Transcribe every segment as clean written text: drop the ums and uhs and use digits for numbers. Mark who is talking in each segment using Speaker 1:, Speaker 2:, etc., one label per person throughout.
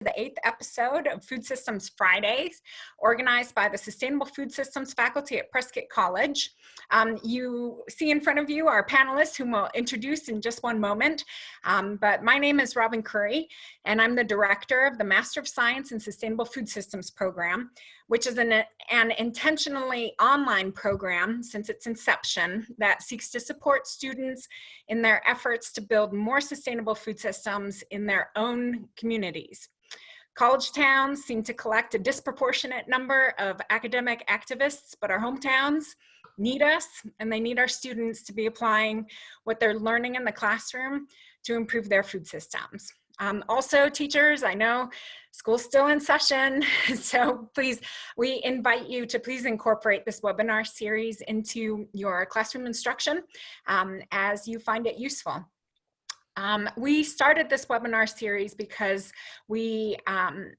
Speaker 1: The 8th episode of Food Systems Fridays, organized by the Sustainable Food Systems faculty at Prescott College. You see in front of you our panelists, whom we'll introduce in just one moment. But my name is Robin Curry, and I'm the director of the Master of Science in Sustainable Food Systems program, which is an intentionally online program since its inception that seeks to support students in their efforts to build more sustainable food systems in their own communities. College towns seem to collect a disproportionate number of academic activists, but our hometowns need us, and they need our students to be applying what they're learning in the classroom to improve their food systems. Also, teachers, I know school's still in session, so please, we invite you to please incorporate this webinar series into your classroom instruction as you find it useful. We started this webinar series because we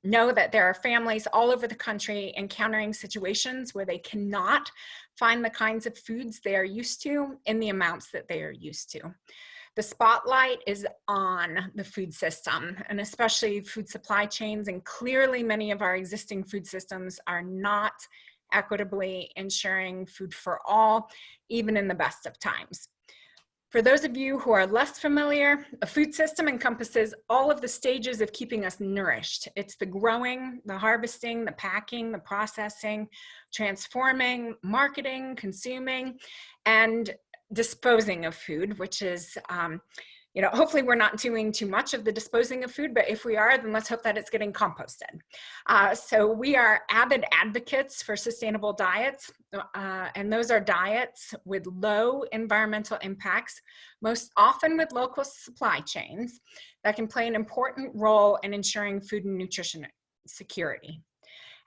Speaker 1: know that there are families all over the country encountering situations where they cannot find the kinds of foods they are used to in the amounts that they are used to. The spotlight is on the food system, and especially food supply chains, and clearly many of our existing food systems are not equitably ensuring food for all, even in the best of times. For those of you who are less familiar, a food system encompasses all of the stages of keeping us nourished. It's the growing, the harvesting, the packing, the processing, transforming, marketing, consuming, and disposing of food, which is, hopefully we're not doing too much of the disposing of food, but if we are, then let's hope that it's getting composted. So we are avid advocates for sustainable diets, and those are diets with low environmental impacts, most often with local supply chains that can play an important role in ensuring food and nutrition security.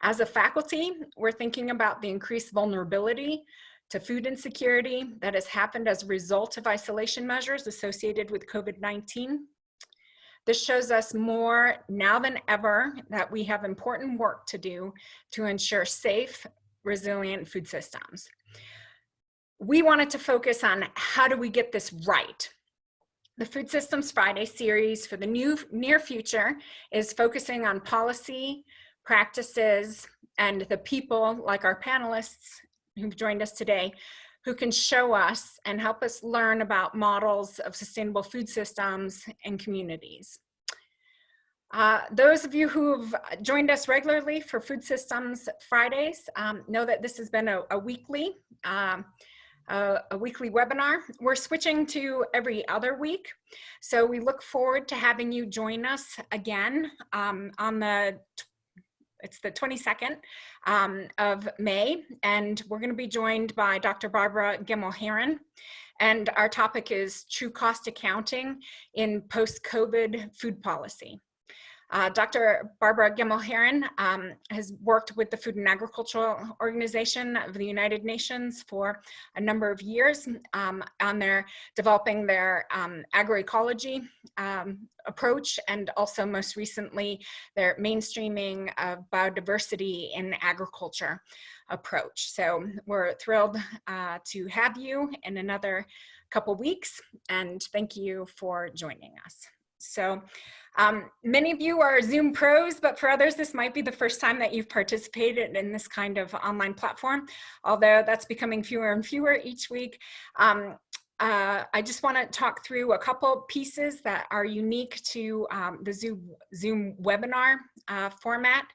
Speaker 1: As a faculty, we're thinking about the increased vulnerability to food insecurity that has happened as a result of isolation measures associated with COVID-19. This shows us more now than ever that we have important work to do to ensure safe, resilient food systems. We wanted to focus on how do we get this right. The Food Systems Friday series for the near future is focusing on policy, practices, and the people like our panelists who've joined us today, who can show us and help us learn about models of sustainable food systems and communities. Those of you who've joined us regularly for Food Systems Fridays know that this has been a weekly webinar. We're switching to every other week, so we look forward to having you join us again on it's the 22nd of May, and we're going to be joined by Dr. Barbara Gemmell-Herron, and our topic is True Cost Accounting in Post-COVID Food Policy. Dr. Barbara Gemmell-Herron has worked with the Food and Agricultural Organization of the United Nations for a number of years on developing their agroecology approach, and also most recently their mainstreaming of biodiversity in agriculture approach. So we're thrilled to have you in another couple weeks, and thank you for joining us. So many of you are Zoom pros, but for others, this might be the first time that you've participated in this kind of online platform, although that's becoming fewer and fewer each week. I just want to talk through a couple pieces that are unique to the Zoom webinar format.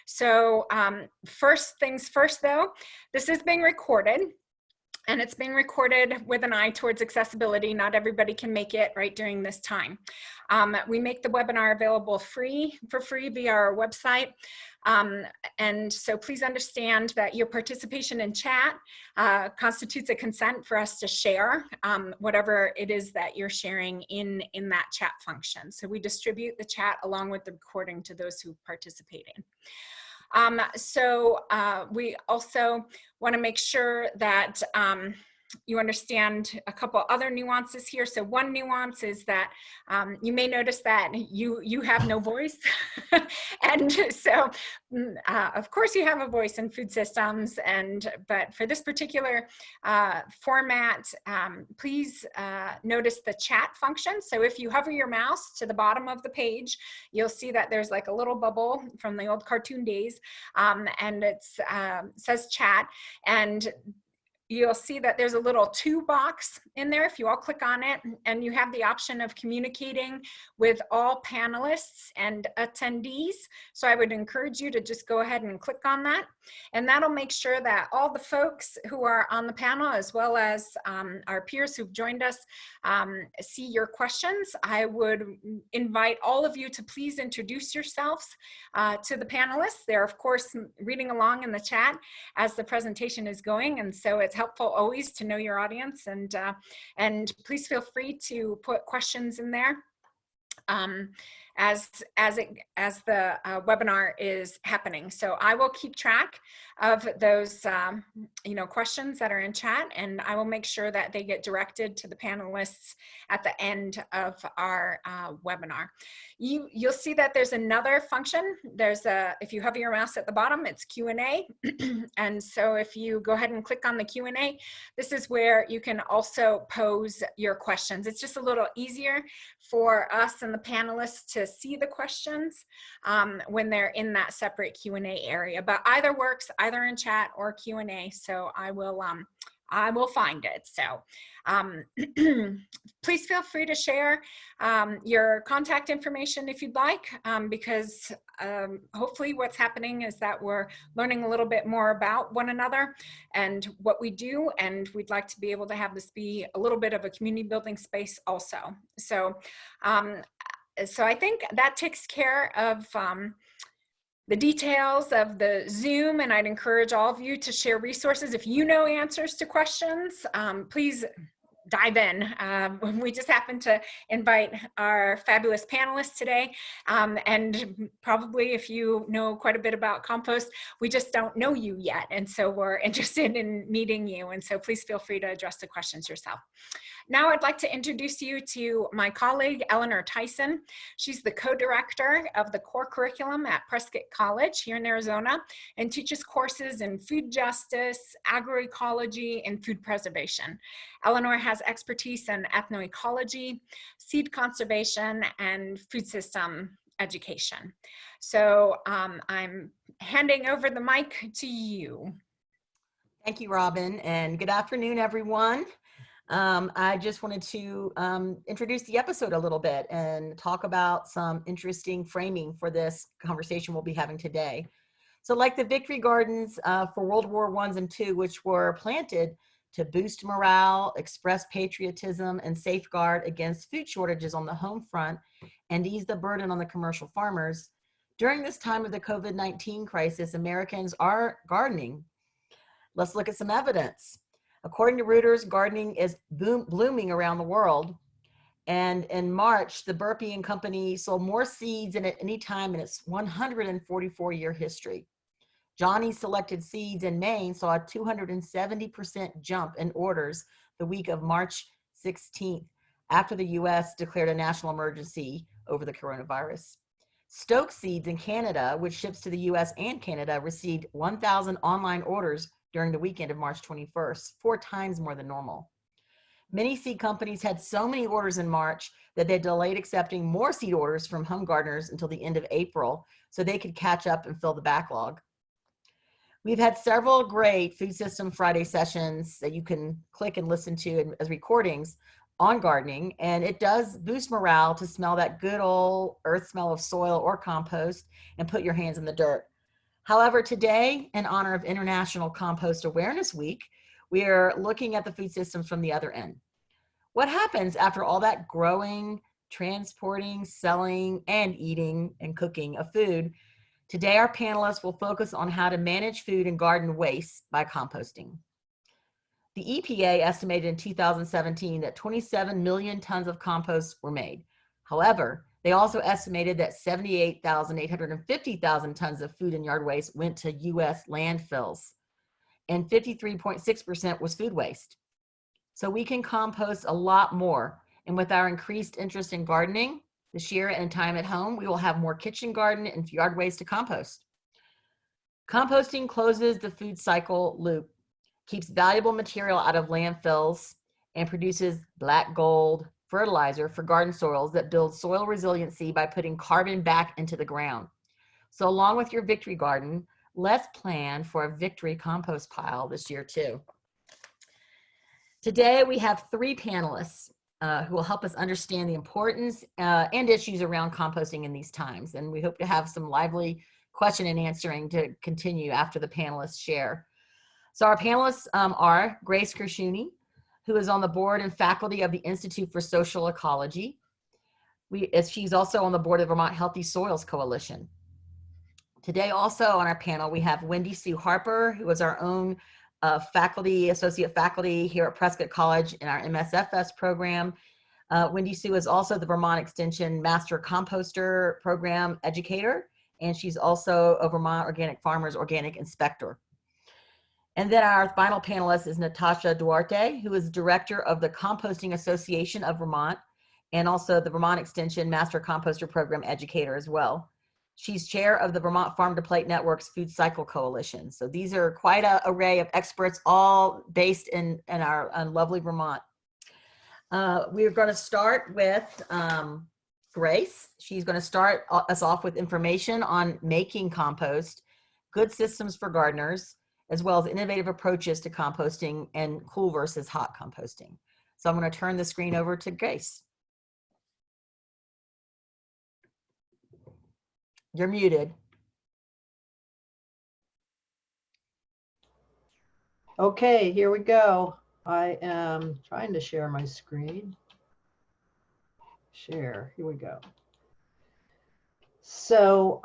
Speaker 1: So first things first, though, this is being recorded. And it's being recorded with an eye towards accessibility. Not everybody can make it right during this time. We make the webinar available for free via our website. And so please understand that your participation in chat constitutes a consent for us to share whatever it is that you're sharing in that chat function. So we distribute the chat along with the recording to those who participate in. We also want to make sure that you understand a couple other nuances here. So one nuance is that you may notice that you have no voice. And so, of course, you have a voice in food systems. But for this particular format, please notice the chat function. So if you hover your mouse to the bottom of the page, you'll see that there's like a little bubble from the old cartoon days, and it says chat. And you'll see that there's a little to box in there if you all click on it, and you have the option of communicating with all panelists and attendees. So I would encourage you to just go ahead and click on that, and that'll make sure that all the folks who are on the panel, as well as our peers who've joined us, see your questions. I would invite all of you to please introduce yourselves to the panelists. They're of course reading along in the chat as the presentation is going, and so it's helpful always to know your audience, and please feel free to put questions in there as the webinar is happening. So I will keep track of those questions that are in chat, and I will make sure that they get directed to the panelists at the end of our webinar. You'll see that there's another function. If you hover your mouse at the bottom, it's Q&A. And so if you go ahead and click on the Q&A, this is where you can also pose your questions. It's just a little easier for us and the panelists to see the questions when they're in that separate Q&A area. But either works, either in chat or Q&A. So I will find it. So please feel free to share your contact information if you'd like, because hopefully what's happening is that we're learning a little bit more about one another and what we do, and we'd like to be able to have this be a little bit of a community building space also. So, so I think that takes care of the details of the Zoom, and I'd encourage all of you to share resources. If you know answers to questions, please dive in. We just happened to invite our fabulous panelists today, and probably if you know quite a bit about compost, we just don't know you yet, and so we're interested in meeting you, and so please feel free to address the questions yourself. Now I'd like to introduce you to my colleague, Eleanor Tyson. She's the co-director of the core curriculum at Prescott College here in Arizona, and teaches courses in food justice, agroecology, and food preservation. Eleanor has expertise in ethnoecology, seed conservation, and food system education. So I'm handing over the mic to you.
Speaker 2: Thank you, Robin, and good afternoon, everyone. I just wanted to introduce the episode a little bit and talk about some interesting framing for this conversation we'll be having today. So like the victory gardens for World War I and II, which were planted to boost morale, express patriotism, and safeguard against food shortages on the home front and ease the burden on the commercial farmers, during this time of the COVID-19 crisis, Americans are gardening. Let's look at some evidence. According to Reuters, gardening is blooming around the world. And in March, the Burpee and Company sold more seeds than at any time in its 144-year history. Johnny Selected Seeds in Maine saw a 270% jump in orders the week of March 16th, after the U.S. declared a national emergency over the coronavirus. Stoke Seeds in Canada, which ships to the U.S. and Canada, received 1,000 online orders during the weekend of March 21st, 4 times more than normal. Many seed companies had so many orders in March that they delayed accepting more seed orders from home gardeners until the end of April so they could catch up and fill the backlog. We've had several great Food System Friday sessions that you can click and listen to as recordings on gardening, and it does boost morale to smell that good old earth smell of soil or compost and put your hands in the dirt. However, today, in honor of International Compost Awareness Week, we are looking at the food systems from the other end. What happens after all that growing, transporting, selling, and eating and cooking of food? Today, our panelists will focus on how to manage food and garden waste by composting. The EPA estimated in 2017 that 27 million tons of compost were made. However, they also estimated that 78,850,000 tons of food and yard waste went to U.S. landfills, and 53.6% was food waste. so we can compost a lot more. And with our increased interest in gardening this year and time at home, we will have more kitchen garden and yard waste to compost. Composting closes the food cycle loop, keeps valuable material out of landfills, and produces black gold fertilizer for garden soils that builds soil resiliency by putting carbon back into the ground. So along with your victory garden, let's plan for a victory compost pile this year too. Today we have 3 panelists who will help us understand the importance and issues around composting in these times. And we hope to have some lively question and answering to continue after the panelists share. So our panelists are Grace Gershuny, who is on the board and faculty of the Institute for Social Ecology. She's also on the board of Vermont Healthy Soils Coalition. Today also on our panel, we have Wendy Sue Harper, who is our own associate faculty here at Prescott College in our MSFS program. Wendy Sue is also the Vermont Extension Master Composter Program educator, and she's also a Vermont Organic Farmers Organic Inspector. And then our final panelist is Natasha Duarte, who is director of the Composting Association of Vermont, and also the Vermont Extension Master Composter Program educator as well. She's chair of the Vermont Farm to Plate Network's Food Cycle Coalition. So these are quite an array of experts, all based in our lovely Vermont. We're going to start with Grace. She's going to start us off with information on making compost, good systems for gardeners, as well as innovative approaches to composting and cool versus hot composting. So I'm going to turn the screen over to Grace. You're muted.
Speaker 3: Okay, here we go. I am trying to share my screen. Share, here we go. So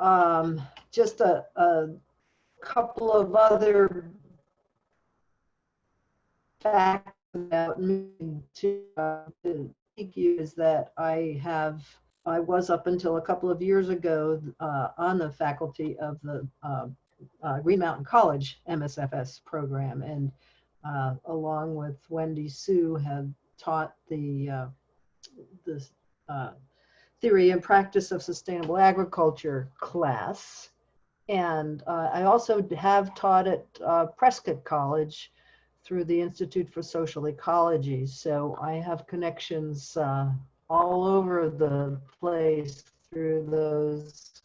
Speaker 3: just a couple of other facts about me to thank you is that I was up until a couple of years ago on the faculty of the Green Mountain College MSFS program, and along with Wendy Sue have taught the theory and practice of sustainable agriculture class. And I also have taught at Prescott College through the Institute for Social Ecology. So I have connections all over the place through those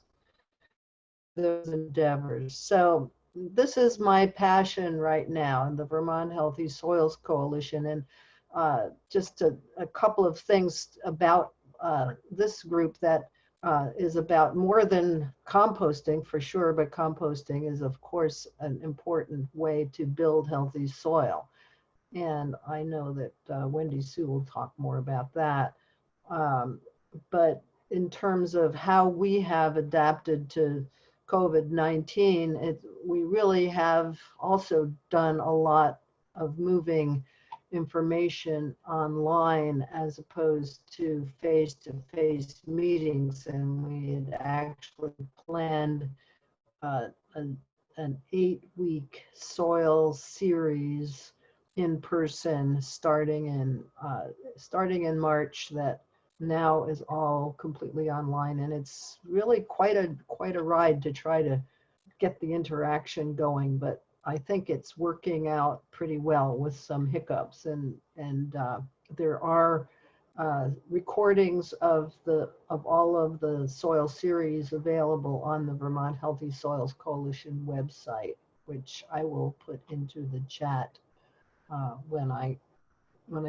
Speaker 3: endeavors. So this is my passion right now in the Vermont Healthy Soils Coalition. And just a couple of things about this group that is about more than composting for sure, but composting is of course an important way to build healthy soil. And I know that Wendy Sue will talk more about that. But in terms of how we have adapted to COVID-19, we really have also done a lot of moving information online as opposed to face-to-face meetings. And we had actually planned an 8-week soil series in person starting in March that now is all completely online, and it's really quite a ride to try to get the interaction going, but I think it's working out pretty well with some hiccups, and there are recordings of all of the soil series available on the Vermont Healthy Soils Coalition website, which I will put into the chat when I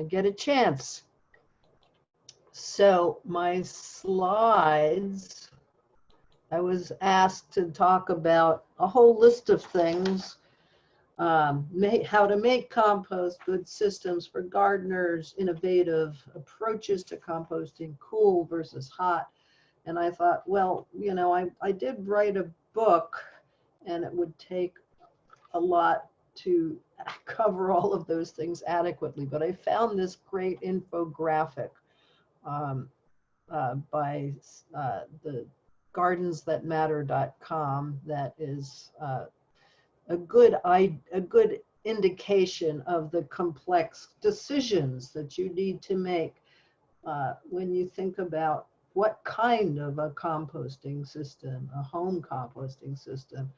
Speaker 3: get a chance. So my slides, I was asked to talk about a whole list of things, how to make compost, good systems for gardeners, innovative approaches to composting, cool versus hot. And I thought, well, you know, I did write a book and it would take a lot to cover all of those things adequately, but I found this great infographic by the gardensthatmatter.com that is a good indication of the complex decisions that you need to make when you think about what kind of a composting system, a home composting system.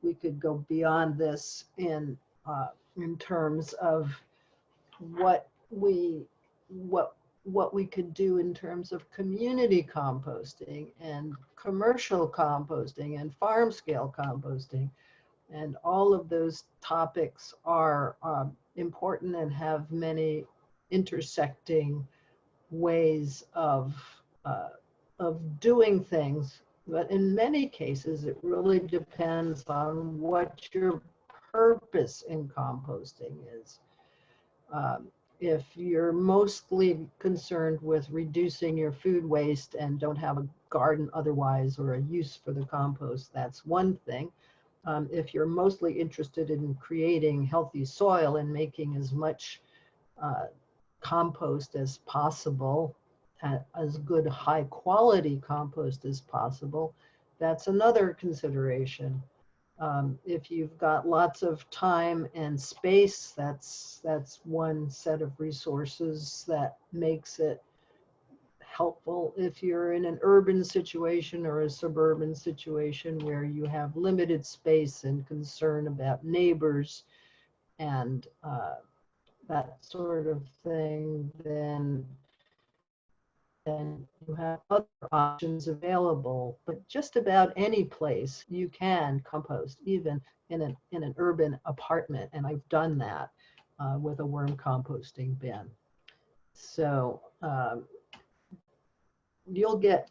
Speaker 3: We could go beyond this in terms of what we could do in terms of community composting and commercial composting and farm scale composting. And all of those topics are important and have many intersecting ways of doing things. But in many cases, it really depends on what your purpose in composting is. If you're mostly concerned with reducing your food waste and don't have a garden otherwise or a use for the compost, that's one thing. If you're mostly interested in creating healthy soil and making as much compost as possible, as good high quality compost as possible, that's another consideration. If you've got lots of time and space, that's one set of resources that makes it helpful. If you're in an urban situation or a suburban situation where you have limited space and concern about neighbors and that sort of thing, then you have other options available. But just about any place you can compost, even in an urban apartment, and I've done that with a worm composting bin. So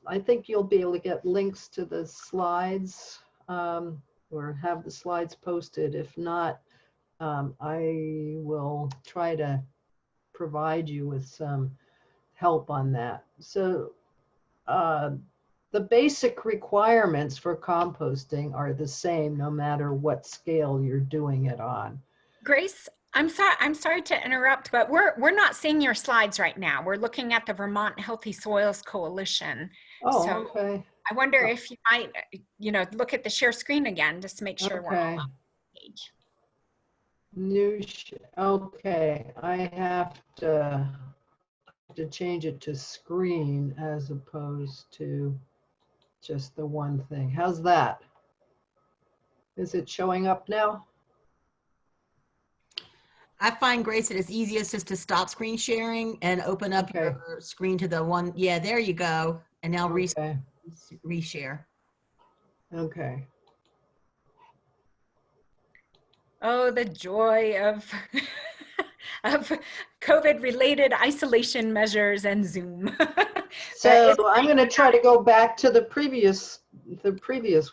Speaker 3: I think you'll be able to get links to the slides or have the slides posted. If not, I will try to provide you with some help on that. So the basic requirements for composting are the same no matter what scale you're doing it on.
Speaker 1: Grace, I'm sorry to interrupt, but we're not seeing your slides right now. We're looking at the Vermont Healthy Soils Coalition.
Speaker 3: Oh,
Speaker 1: so
Speaker 3: okay.
Speaker 1: I wonder if you might, look at the share screen again, just to make sure we're all on the page.
Speaker 3: Okay, I have to change it to screen as opposed to just the one thing. How's that? Is it showing up now?
Speaker 2: I find, Grace, that it's easiest just to stop screen sharing and open up your screen to the one. Yeah, there you go. And now reshare.
Speaker 3: Okay.
Speaker 1: Oh, the joy of of COVID-related isolation measures and Zoom.
Speaker 3: So I'm going to try to go back to the previous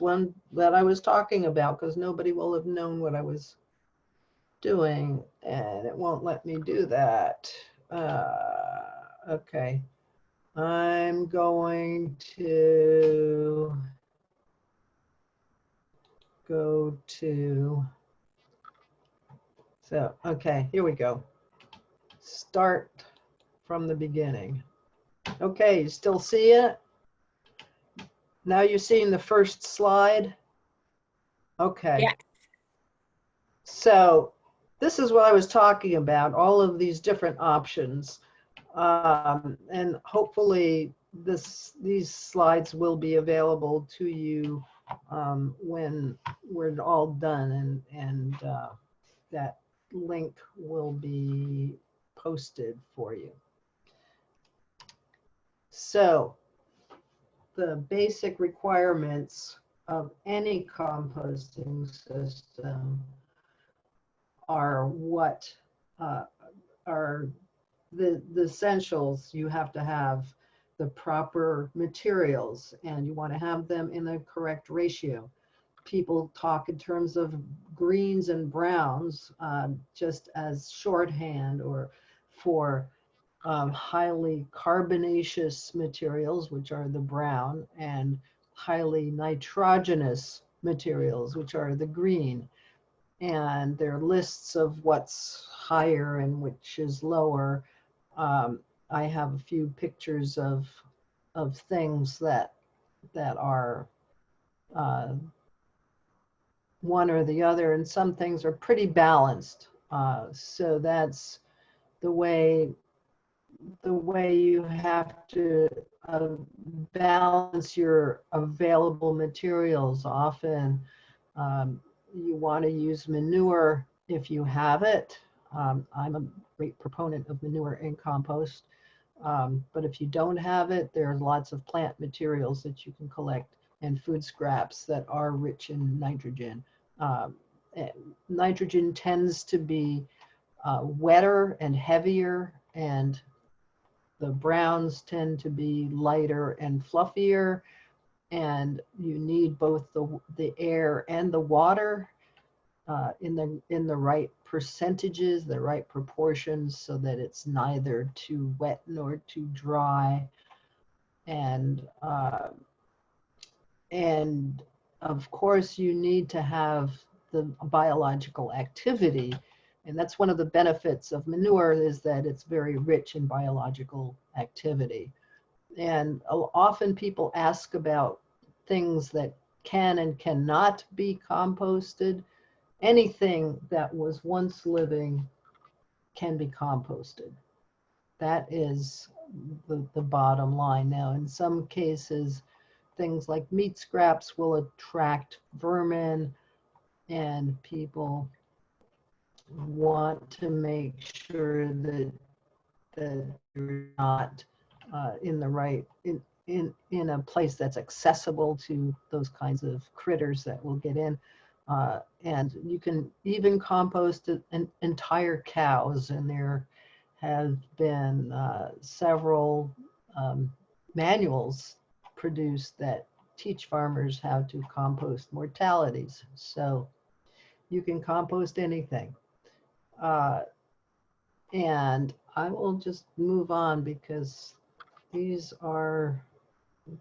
Speaker 3: one that I was talking about, because nobody will have known what I was doing, and it won't let me do that. Okay. I'm going to go to, so, okay, here we go. Start from the beginning. Okay, you still see it? Now you're seeing the first slide? Okay.
Speaker 1: Yeah.
Speaker 3: So this is what I was talking about, all of these different options. And hopefully these slides will be available to you when we're all done, and that link will be posted for you. So the basic requirements of any composting system are what are the essentials. You have to have the proper materials, and you want to have them in the correct ratio. People talk in terms of greens and browns just as shorthand, or for highly carbonaceous materials, which are the brown, and highly nitrogenous materials, which are the green. And there are lists of what's higher and which is lower. I have a few pictures of things that are one or the other, and some things are pretty balanced. So that's the way you have to balance your available materials. Often you want to use manure if you have it. I'm a great proponent of manure and compost. But if you don't have it, there's lots of plant materials that you can collect and food scraps that are rich in nitrogen. Nitrogen tends to be wetter and heavier, and the browns tend to be lighter and fluffier, and you need both the air and the water in the right percentages, the right proportions, so that it's neither too wet nor too dry. And of course you need to have the biological activity. And that's one of the benefits of manure, is that it's very rich in biological activity. And often people ask about things that can and cannot be composted. Anything that was once living can be composted. That is the bottom line. Now, in some cases, things like meat scraps will attract vermin, and people want to make sure that you're not in the right in a place that's accessible to those kinds of critters that will get in. And you can even compost entire cows, and there have been several manuals produced that teach farmers how to compost mortalities. So you can compost anything. And I will just move on, because these are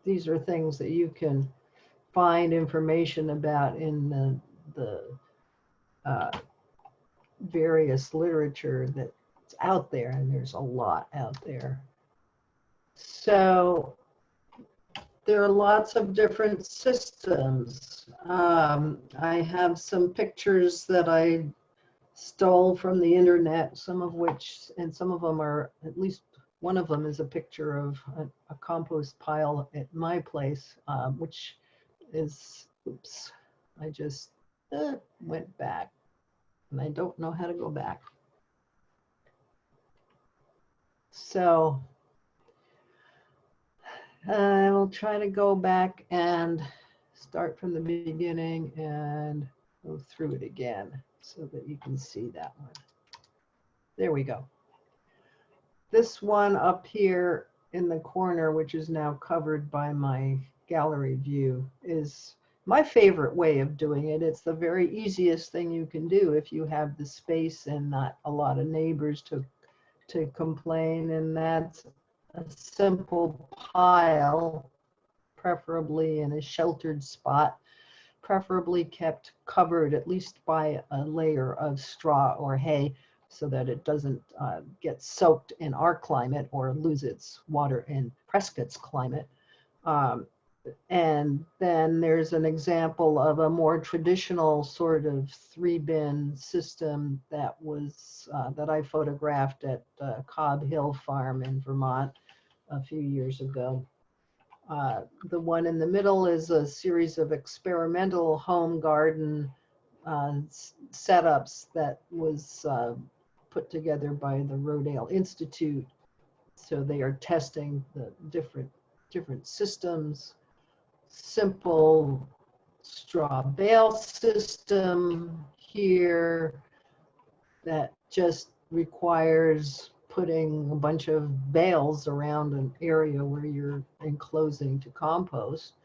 Speaker 3: things that you can find information about in the various literature that's out there, and there's a lot out there. So there are lots of different systems. I have some pictures that I stole from the internet, some of them are, at least one of them is a picture of a compost pile at my place, which is, oops, I just went back, and I don't know how to go back. So I will try to go back and start from the beginning and go through it again so that you can see that one. There we go. This one up here in the corner, which is now covered by my gallery view, is my favorite way of doing it. It's the very easiest thing you can do if you have the space and not a lot of neighbors to complain, and that's a simple pile, preferably in a sheltered spot, preferably kept covered at least by a layer of straw or hay, so that it doesn't get soaked in our climate or lose its water in Prescott's climate. And then there's an example of a more traditional sort of 3-bin system that was that I photographed at Cobb Hill Farm in Vermont a few years ago. The one in the middle is a series of experimental home garden setups that was put together by the Rodale Institute. So they are testing the different systems. Simple straw bale system here that just requires putting a bunch of bales around an area where you're enclosing to compost,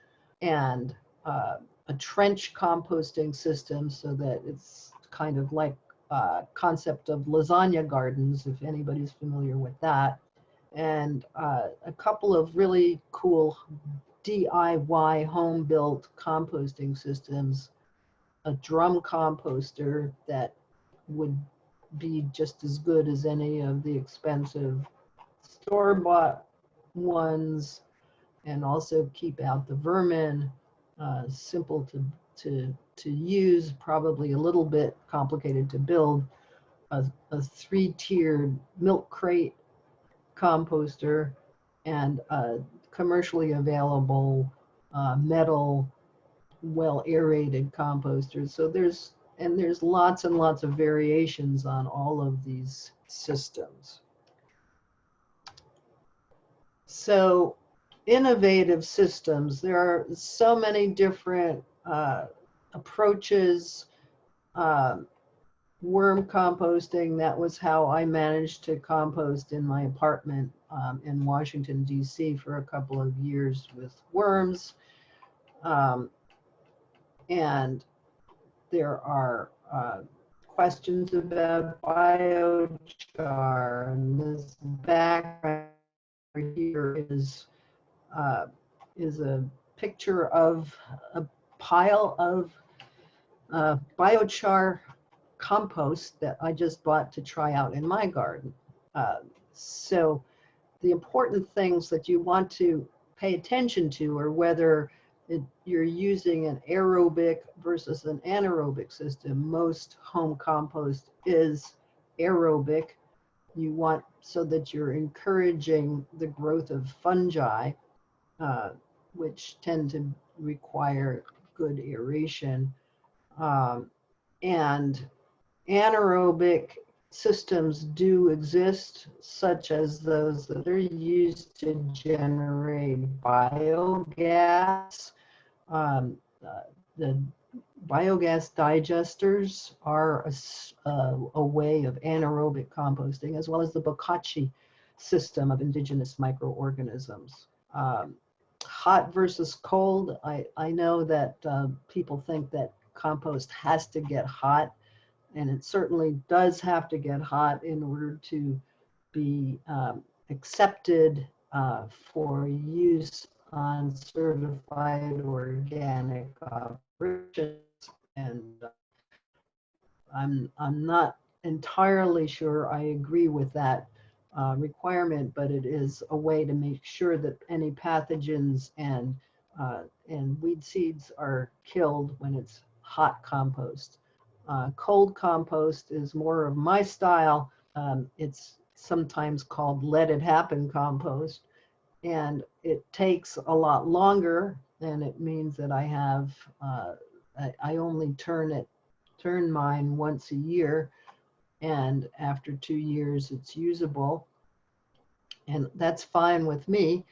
Speaker 3: and a trench composting system, so that it's kind of like a concept of lasagna gardens, if anybody's familiar with that, and a couple of really cool DIY home-built composting systems, a drum composter that would be just as good as any of the expensive store-bought ones, and also keep out the vermin, simple to use, probably a little bit complicated to build. a three-tiered milk crate composter and a commercially available metal, well aerated composter. So there's lots and lots of variations on all of these systems. So innovative systems, there are so many different approaches. Worm composting, that was how I managed to compost in my apartment in Washington, D.C. for a couple of years with worms. And there are questions about biochar, and this background here is a picture of a pile of biochar compost that I just bought to try out in my garden. So the important things that you want to pay attention to are whether you're using an aerobic versus an anaerobic system. Most home compost is aerobic. You want so that you're encouraging the growth of fungi, which tend to require good aeration. And anaerobic systems do exist, such as those that are used to generate biogas. The biogas digesters are a way of anaerobic composting, as well as the bokashi system of indigenous microorganisms. Hot versus cold, I know that people think that compost has to get hot, and it certainly does have to get hot in order to be accepted for use on certified organic operations. And I'm not entirely sure I agree with that requirement, but it is a way to make sure that any pathogens and weed seeds are killed when it's hot compost. Cold compost is more of my style. It's sometimes called let it happen compost, and it takes a lot longer, and it means that I have I only turn mine once a year, and after 2 years it's usable, and that's fine with me.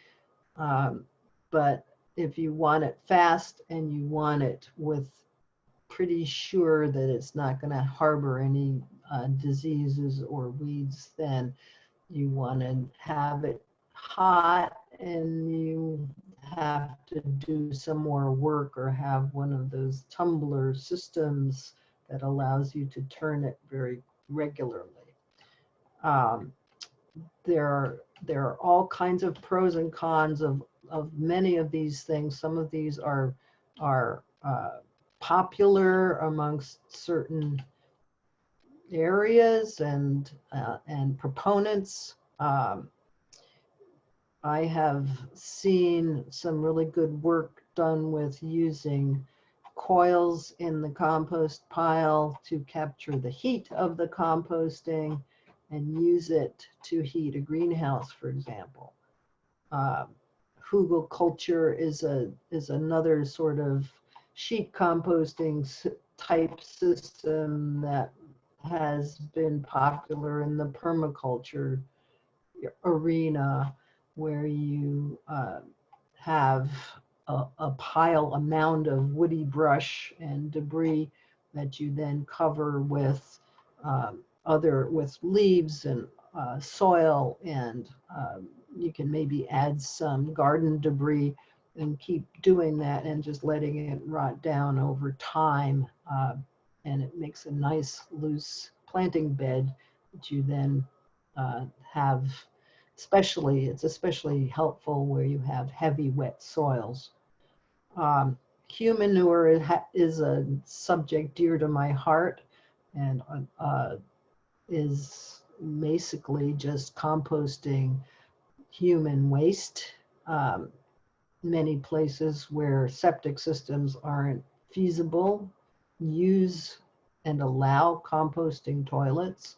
Speaker 3: But if you want it fast and you want it with pretty sure that it's not going to harbor any diseases or weeds, then you want to have it hot, and you have to do some more work or have one of those tumbler systems that allows you to turn it very regularly. There are all kinds of pros and cons of many of these things. Some of these are popular amongst certain areas and proponents. I have seen some really good work done with using coils in the compost pile to capture the heat of the composting and use it to heat a greenhouse, for example. Hugelkultur is another sort of sheet composting type system that has been popular in the permaculture arena, where you have a mound of woody brush and debris that you then cover with with leaves and soil, and you can maybe add some garden debris and keep doing that and just letting it rot down over time, and it makes a nice loose planting bed that you then have. It's especially helpful where you have heavy wet soils. Human manure is a subject dear to my heart, and is basically just composting human waste. Many places where septic systems aren't feasible use and allow composting toilets.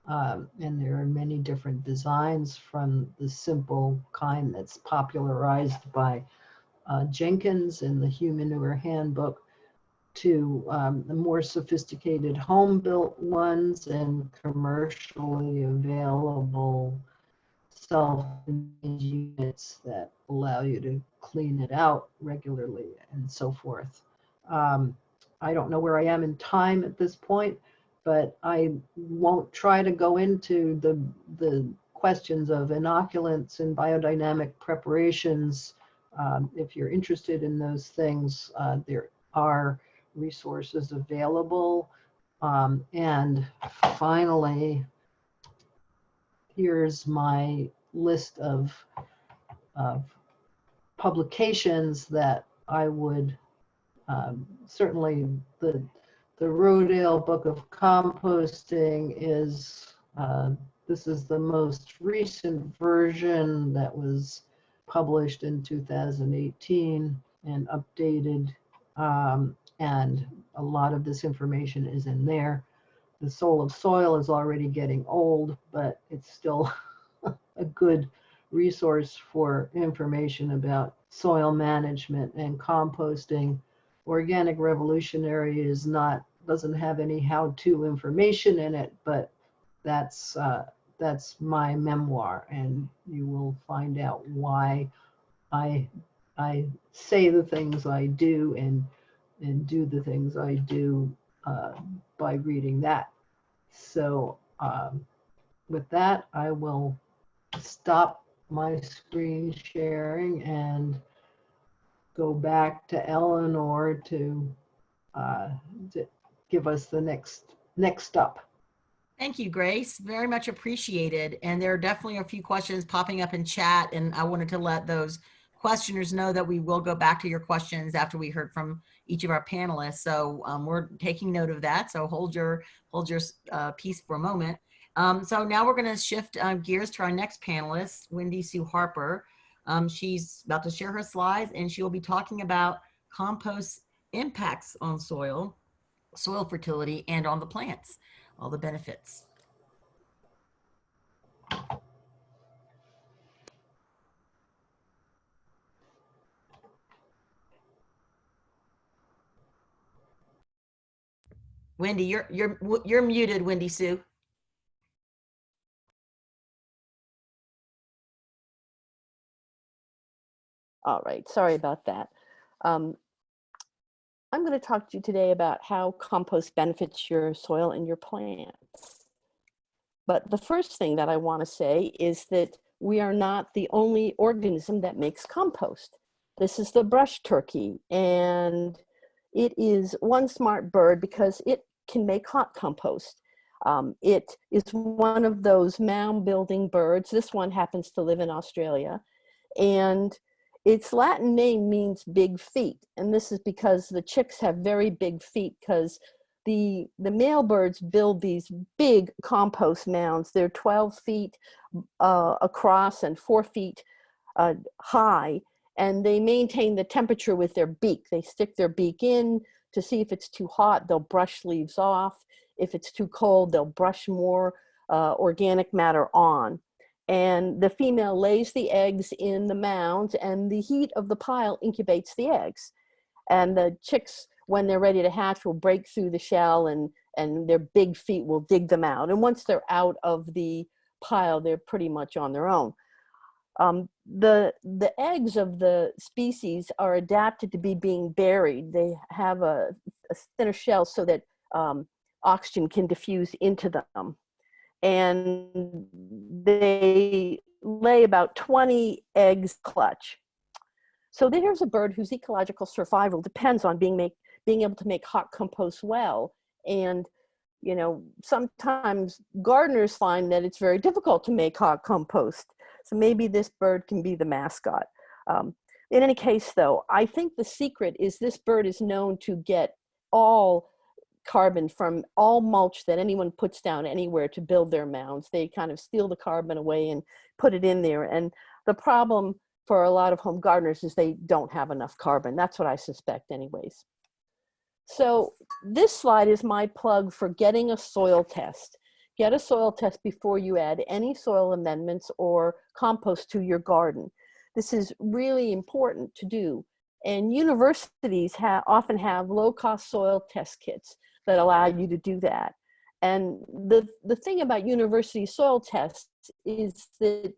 Speaker 3: And there are many different designs, from the simple kind that's popularized by Jenkins in the Human Manure Handbook to the more sophisticated home-built ones and commercially available self-contained units that allow you to clean it out regularly and so forth. I don't know where I am in time at this point, but I won't try to go into the questions of inoculants and biodynamic preparations. If you're interested in those things, there are resources available. And finally, here's my list of publications that I would certainly, the Rodale Book of Composting is, this is the most recent version that was published in 2018 and updated, and a lot of this information is in there. The Soul of Soil is already getting old, but it's still a good resource for information about soil management and composting. Organic Revolutionary is not, doesn't have any how-to information in it, but that's my memoir, and you will find out why I say the things I do and do the things I do by reading that. So with that, I will stop my screen sharing and go back to Eleanor to give us the next up.
Speaker 2: Thank you, Grace. Very much appreciated. And there are definitely a few questions popping up in chat, and I wanted to let those questioners know that we will go back to your questions after we heard from each of our panelists. So we're taking note of that. So hold your piece for a moment. So now we're going to shift gears to our next panelist, Wendy Sue Harper. She's about to share her slides, and she will be talking about compost impacts on soil fertility, and on the plants, all the benefits. Wendy, you're muted, Wendy Sue.
Speaker 4: All right, sorry about that. I'm going to talk to you today about how compost benefits your soil and your plants. But the first thing that I want to say is that we are not the only organism that makes compost. This is the brush turkey, and it is one smart bird because it can make hot compost. It is one of those mound building birds. This one happens to live in Australia, and its Latin name means big feet, and this is because the chicks have very big feet, because the male birds build these big compost mounds. They're 12 feet across and 4 feet high, and they maintain the temperature with their beak. They stick their beak in to see if it's too hot. They'll brush leaves off. If it's too cold, they'll brush more organic matter on. And the female lays the eggs in the mounds, and the heat of the pile incubates the eggs. And the chicks, when they're ready to hatch, will break through the shell, and their big feet will dig them out. And once they're out of the pile, they're pretty much on their own. The eggs of the species are adapted to be being buried. They have a thinner shell so that oxygen can diffuse into them. And they lay about 20 eggs clutch. So there's a bird whose ecological survival depends on being able to make hot compost well. And, you know, sometimes gardeners find that it's very difficult to make hot compost. So maybe this bird can be the mascot. In any case, though, I think the secret is this bird is known to get all carbon from all mulch that anyone puts down anywhere to build their mounds. They kind of steal the carbon away and put it in there. And the problem for a lot of home gardeners is they don't have enough carbon. That's what I suspect anyways. So this slide is my plug for getting a soil test. get a soil test before you add any soil amendments or compost to your garden. This is really important to do. And universities often have low-cost soil test kits that allow you to do that. And the thing about university soil tests is that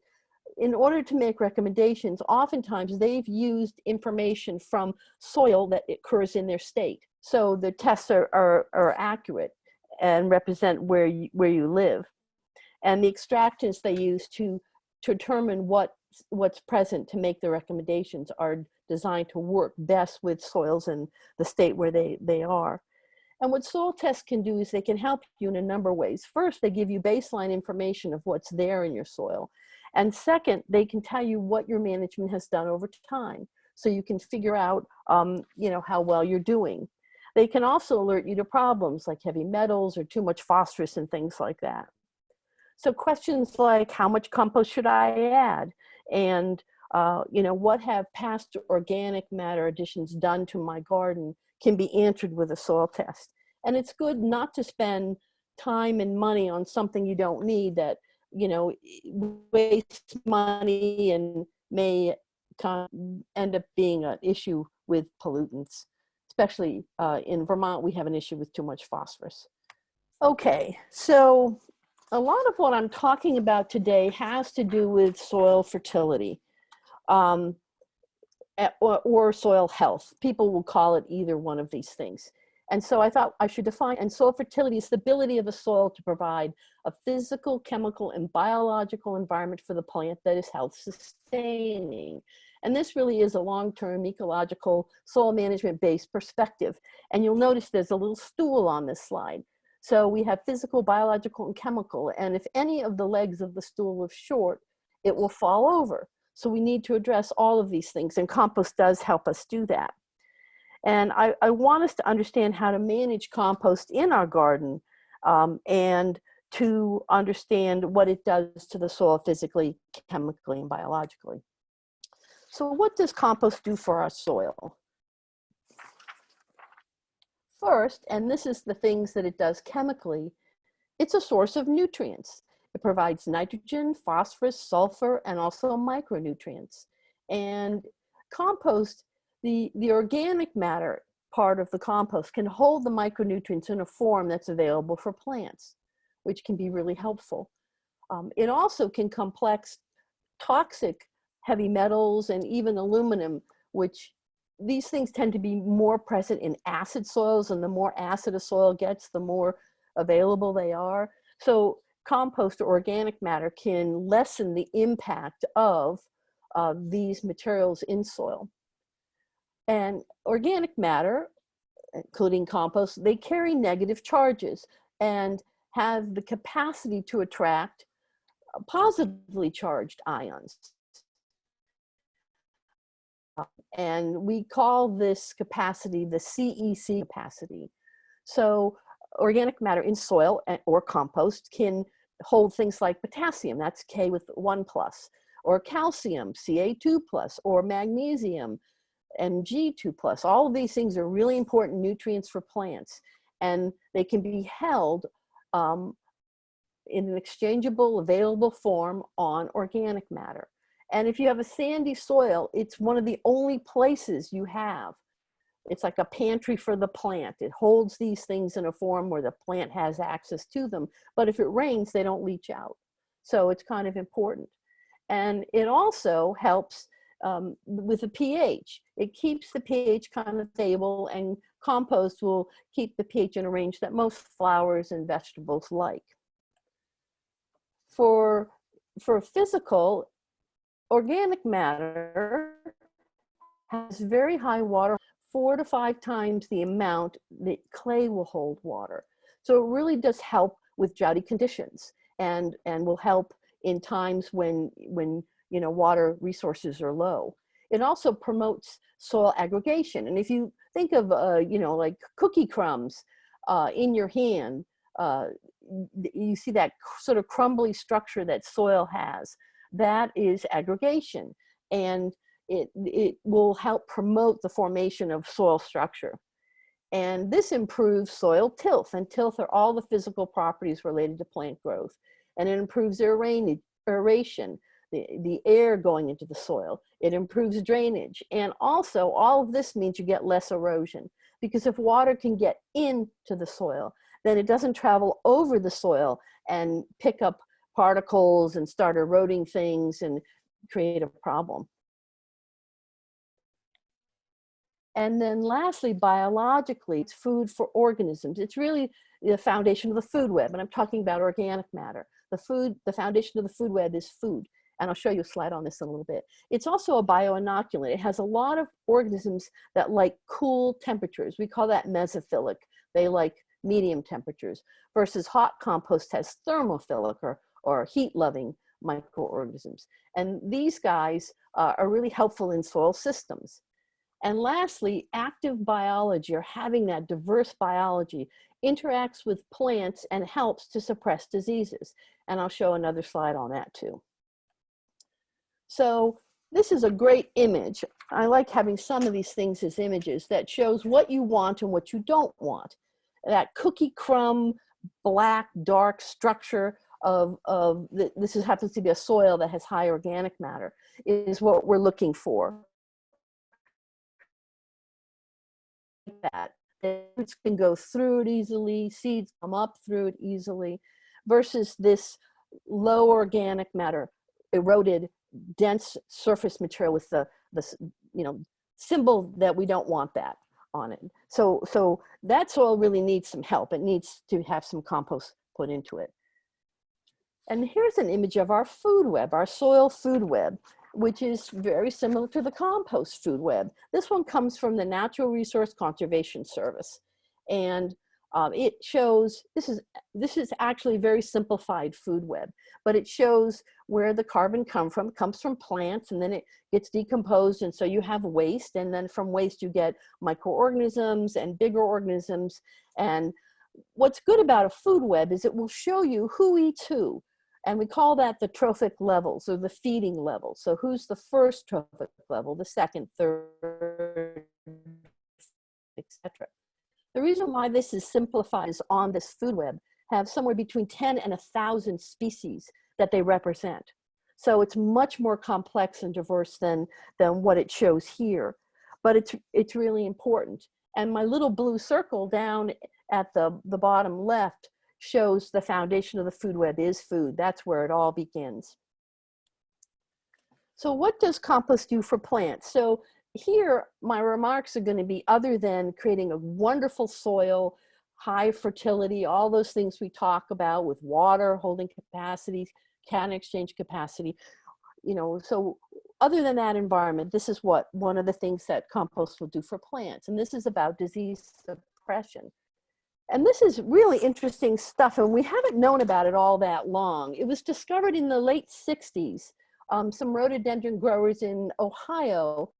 Speaker 4: in order to make recommendations, oftentimes they've used information from soil that occurs in their state. So the tests are accurate and represent where you live. And the extractants they use to determine what's present to make the recommendations are designed to work best with soils in the state where they are. And what soil tests can do is they can help you in a number of ways. First, they give you baseline information of what's there in your soil. And second, they can tell you what your management has done over time. So you can figure out how well you're doing. They can also alert you to problems like heavy metals or too much phosphorus and things like that. So questions like, how much compost should I add? And what have past organic matter additions done to my garden can be answered with a soil test. And it's good not to spend time and money on something you don't need that, wastes money and may end up being an issue with pollutants. Especially in Vermont, we have an issue with too much phosphorus. Okay, so a lot of what I'm talking about today has to do with soil fertility. Or soil health. People will call it either one of these things. And so I thought I should define, and soil fertility is the ability of a soil to provide a physical, chemical, and biological environment for the plant that is health sustaining. And this really is a long-term ecological soil management-based perspective. And you'll notice there's a little stool on this slide. So we have physical, biological, and chemical. And if any of the legs of the stool is short, it will fall over. So we need to address all of these things, and compost does help us do that. And I want us to understand how to manage compost in our garden and to understand what it does to the soil physically, chemically, and biologically. So what does compost do for our soil? First, and this is the things that it does chemically, it's a source of nutrients. It provides nitrogen, phosphorus, sulfur, and also micronutrients. And compost, the organic matter part of the compost can hold the micronutrients in a form that's available for plants, which can be really helpful. It also can complex toxic heavy metals and even aluminum, which these things tend to be more present in acid soils, and the more acid a soil gets, the more available they are. So compost or organic matter can lessen the impact of these materials in soil. And organic matter, including compost, they carry negative charges and have the capacity to attract positively charged ions. And we call this capacity the CEC capacity. So organic matter in soil or compost can hold things like potassium, that's K with 1+, or calcium, Ca2+, or magnesium, Mg2+. All of these things are really important nutrients for plants, and they can be held in an exchangeable, available form on organic matter. And if you have a sandy soil, it's one of the only places you have. It's like a pantry for the plant. It holds these things in a form where the plant has access to them. But if it rains, they don't leach out. So it's kind of important. And it also helps with the pH. It keeps the pH kind of stable, and compost will keep the pH in a range that most flowers and vegetables like. For physical, organic matter has very high water, 4 to 5 times the amount that clay will hold water. So it really does help with droughty conditions, and will help in times when water resources are low. It also promotes soil aggregation. And if you think of like cookie crumbs in your hand, you see that sort of crumbly structure that soil has. That is aggregation, and it will help promote the formation of soil structure. And this improves soil tilth, and tilth are all the physical properties related to plant growth. And it improves aeration, the air going into the soil. It improves drainage. And also all of this means you get less erosion, because if water can get into the soil, then it doesn't travel over the soil and pick up particles and start eroding things and create a problem. And then lastly, biologically, it's food for organisms. It's really the foundation of the food web, and I'm talking about organic matter. The foundation of the food web is food, and I'll show you a slide on this in a little bit. It's also a bio-inoculant. It has a lot of organisms that like cool temperatures. We call that mesophilic. They like medium temperatures, versus hot compost has thermophilic or heat-loving microorganisms. And these guys are really helpful in soil systems. And lastly, active biology, or having that diverse biology, interacts with plants and helps to suppress diseases. And I'll show another slide on that too. So this is a great image. I like having some of these things as images that shows what you want and what you don't want. That cookie crumb, black, dark structure happens to be a soil that has high organic matter, is what we're looking for. That the roots can go through it easily, seeds come up through it easily, versus this low organic matter, eroded, dense surface material with the symbol that we don't want that on it. So that soil really needs some help. It needs to have some compost put into it. And here's an image of our food web, our soil food web, which is very similar to the compost food web. This one comes from the Natural Resource Conservation Service. And it shows, this is actually a very simplified food web, but it shows where the carbon comes from plants, and then it gets decomposed, and so you have waste, and then from waste you get microorganisms and bigger organisms. And what's good about a food web is it will show you who eats who. And we call that the trophic levels, or the feeding levels. So who's the first trophic level, the second, third, etc. The reason why this is simplified is on this food web have somewhere between 10 and 1,000 species that they represent. So it's much more complex and diverse than what it shows here, but it's really important. And my little blue circle down at the bottom left shows the foundation of the food web is food. That's where it all begins. So what does compost do for plants? So here, my remarks are going to be, other than creating a wonderful soil, high fertility, all those things we talk about with water holding capacity, cation exchange capacity, so other than that environment, this is one of the things that compost will do for plants. And this is about disease suppression. And this is really interesting stuff, and we haven't known about it all that long. It was discovered in the late 60s. Some rhododendron growers in Ohio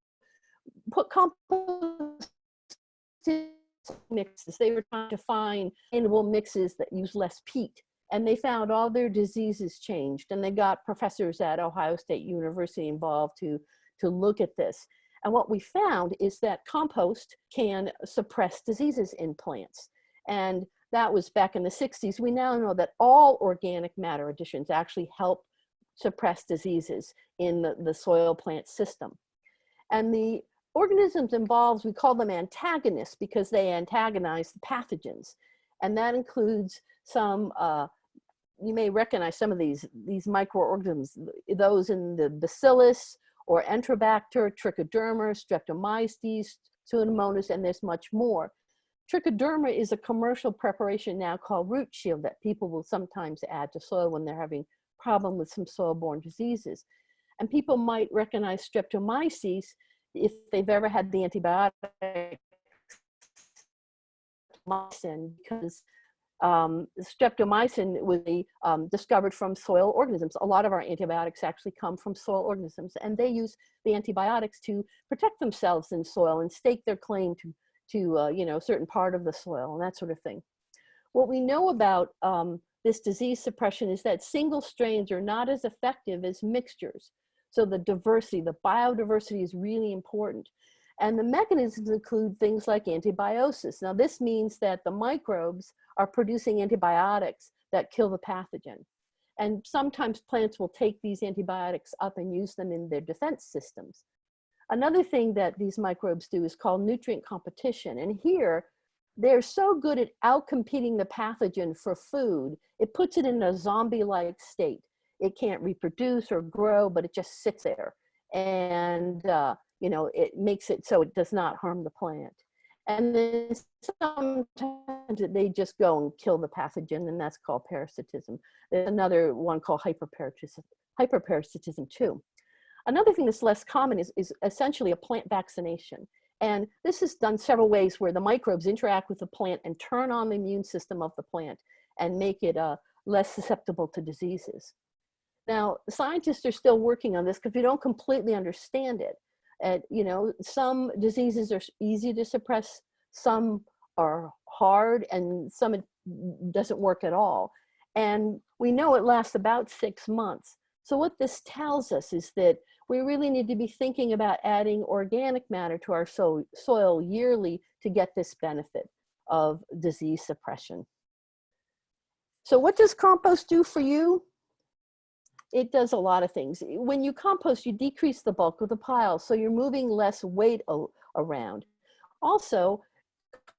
Speaker 4: put compost mixes. They were trying to find sustainable mixes that use less peat, and they found all their diseases changed, and they got professors at Ohio State University involved to look at this. And what we found is that compost can suppress diseases in plants. And that was back in the 60s. We now know that all organic matter additions actually help suppress diseases in the soil plant system. And the organisms involved, we call them antagonists because they antagonize the pathogens. And that includes some, you may recognize some of these microorganisms, those in the bacillus or enterobacter, trichoderma, streptomyces, pseudomonas, and there's much more. Trichoderma is a commercial preparation now called root shield that people will sometimes add to soil when they're having problem with some soil-borne diseases. And people might recognize streptomyces if they've ever had the antibiotic because streptomycin was discovered from soil organisms. A lot of our antibiotics actually come from soil organisms, and they use the antibiotics to protect themselves in soil and stake their claim to a certain part of the soil and that sort of thing. What we know about this disease suppression is that single strains are not as effective as mixtures. So the diversity, the biodiversity is really important. And the mechanisms include things like antibiosis. Now, this means that the microbes are producing antibiotics that kill the pathogen. And sometimes plants will take these antibiotics up and use them in their defense systems. Another thing that these microbes do is called nutrient competition. And here, they're so good at outcompeting the pathogen for food, it puts it in a zombie-like state. It can't reproduce or grow, but it just sits there. And, you know, it makes it so it does not harm the plant. And then sometimes they just go and kill the pathogen, and that's called parasitism. There's another one called hyperparasitism too. Another thing that's less common is essentially a plant vaccination. And this is done several ways where the microbes interact with the plant and turn on the immune system of the plant and make it less susceptible to diseases. Now, scientists are still working on this because we don't completely understand it. You know, some diseases are easy to suppress, some are hard, and some it doesn't work at all. And we know it lasts about 6 months. So what this tells us is that we really need to be thinking about adding organic matter to our soil yearly to get this benefit of disease suppression. So what does compost do for you? It does a lot of things. When you compost, you decrease the bulk of the pile, so you're moving less weight around. Also,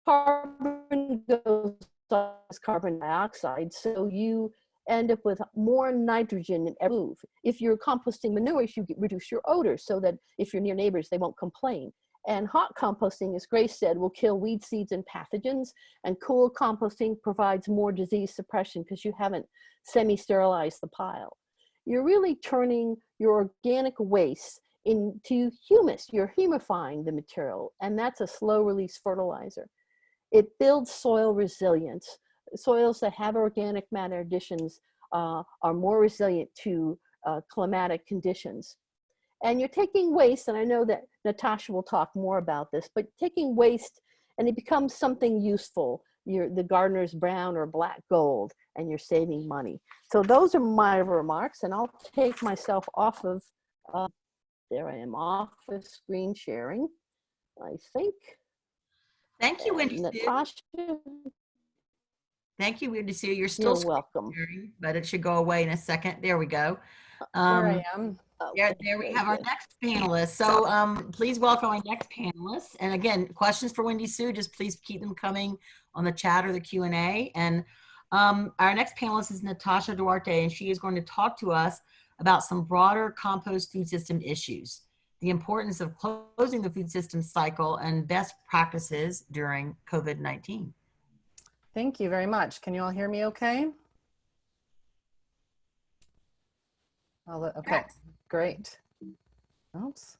Speaker 4: carbon goes as carbon dioxide, so you end up with more nitrogen in every move. If you're composting manures, you reduce your odor so that if you're near neighbors, they won't complain. And hot composting, as Grace said, will kill weed seeds and pathogens, and cool composting provides more disease suppression because you haven't semi-sterilized the pile. You're really turning your organic waste into humus. You're humifying the material, and that's a slow release fertilizer. It builds soil resilience. Soils that have organic matter additions are more resilient to climatic conditions. And you're taking waste, and I know that Natasha will talk more about this, but taking waste and it becomes something useful. The gardener's brown or black gold, and you're saving money. So those are my remarks, and I'll take myself off of, there I am, off of screen sharing, I think.
Speaker 2: Thank you, Wendy Sue.
Speaker 4: Natasha.
Speaker 2: Thank you, Wendy Sue. You're still
Speaker 4: welcome.
Speaker 2: Sharing, but it should go away in a second. There we go.
Speaker 5: There I am.
Speaker 2: Yeah, there we have our next panelist. So please welcome our next panelist. And again, questions for Wendy Sue, just please keep them coming on the chat or the Q&A. And our next panelist is Natasha Duarte, and she is going to talk to us about some broader compost food system issues, the importance of closing the food system cycle, and best practices during COVID-19.
Speaker 5: Thank you very much. Can you all hear me okay? Okay, great. Oops,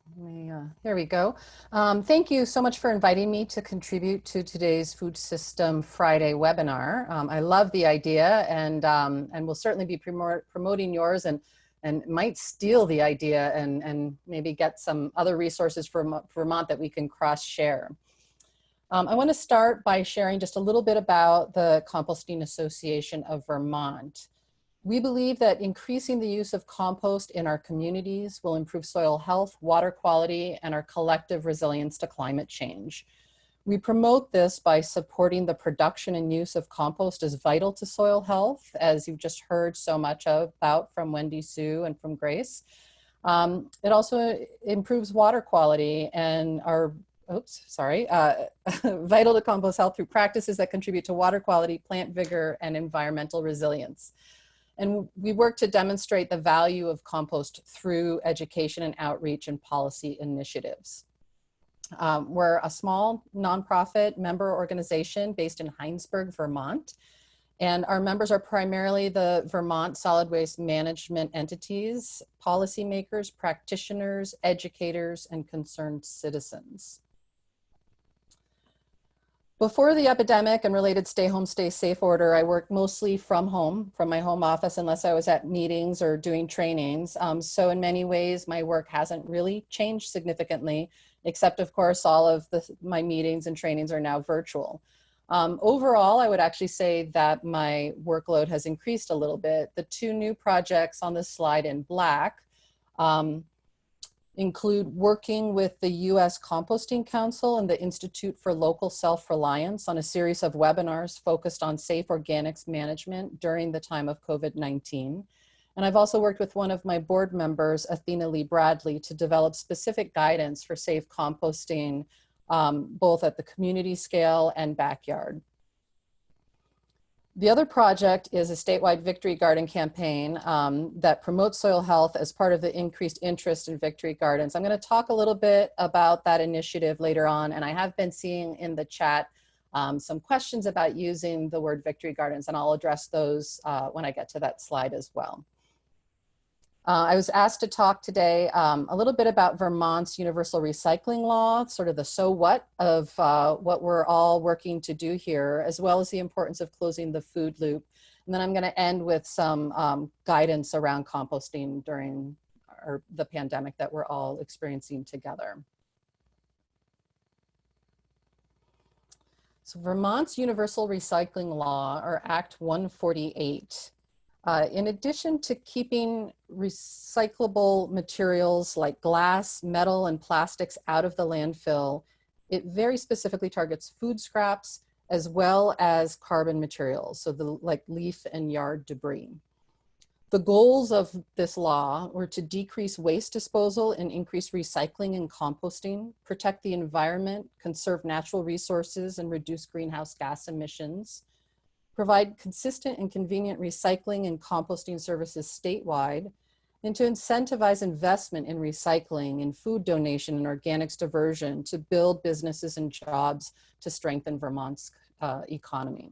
Speaker 5: here we go. Thank you so much for inviting me to contribute to today's Food System Friday webinar. I love the idea, and we'll certainly be promoting yours, and might steal the idea and maybe get some other resources from Vermont that we can cross-share. I want to start by sharing just a little bit about the Composting Association of Vermont. We believe that increasing the use of compost in our communities will improve soil health, water quality, and our collective resilience to climate change. We promote this by supporting the production and use of compost as vital to soil health, as you've just heard so much about from Wendy Sue and from Grace. It also improves water quality and vital to compost health through practices that contribute to water quality, plant vigor, and environmental resilience. And we work to demonstrate the value of compost through education and outreach and policy initiatives. We're a small nonprofit member organization based in Heinsberg, Vermont. And our members are primarily the Vermont solid waste management entities, policymakers, practitioners, educators, and concerned citizens. Before the epidemic and related stay home, stay safe order, I worked mostly from home, from my home office, unless I was at meetings or doing trainings. So in many ways, my work hasn't really changed significantly, except of course, all of my meetings and trainings are now virtual. Overall, I would actually say that my workload has increased a little bit. The two new projects on this slide in black include working with the U.S. Composting Council and the Institute for Local Self-Reliance on a series of webinars focused on safe organics management during the time of COVID-19. And I've also worked with one of my board members, Athena Lee Bradley, to develop specific guidance for safe composting, both at the community scale and backyard. The other project is a statewide Victory Garden campaign that promotes soil health as part of the increased interest in Victory Gardens. I'm going to talk a little bit about that initiative later on, and I have been seeing in the chat some questions about using the word Victory Gardens, and I'll address those when I get to that slide as well. I was asked to talk today a little bit about Vermont's universal recycling law, sort of the so what of what we're all working to do here, as well as the importance of closing the food loop. And then I'm going to end with some guidance around composting during the pandemic that we're all experiencing together. So Vermont's universal recycling law, or Act 148, in addition to keeping recyclable materials like glass, metal, and plastics out of the landfill, it very specifically targets food scraps as well as carbon materials, so like leaf and yard debris. The goals of this law were to decrease waste disposal and increase recycling and composting, protect the environment, conserve natural resources, and reduce greenhouse gas emissions, provide consistent and convenient recycling and composting services statewide, and to incentivize investment in recycling and food donation and organics diversion to build businesses and jobs to strengthen Vermont's economy.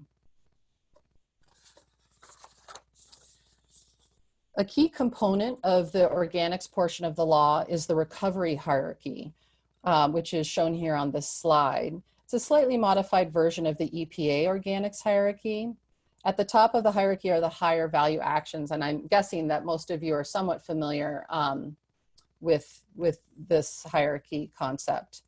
Speaker 5: A key component of the organics portion of the law is the recovery hierarchy, which is shown here on this slide. It's a slightly modified version of the EPA organics hierarchy. At the top of the hierarchy are the higher value actions, and I'm guessing that most of you are somewhat familiar with this hierarchy concept.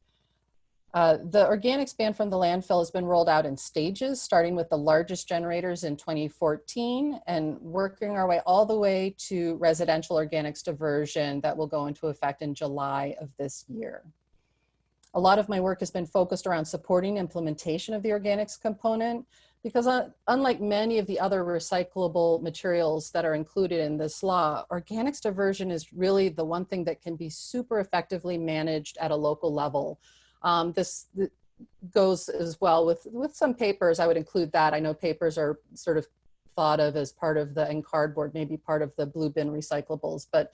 Speaker 5: The organics ban from the landfill has been rolled out in stages, starting with the largest generators in 2014 and working our way all the way to residential organics diversion that will go into effect in July of this year. A lot of my work has been focused around supporting implementation of the organics component because unlike many of the other recyclable materials that are included in this law, organics diversion is really the one thing that can be super effectively managed at a local level. This goes as well with some papers. I would include that. I know papers are sort of thought of as part of and cardboard, maybe part of the blue bin recyclables, but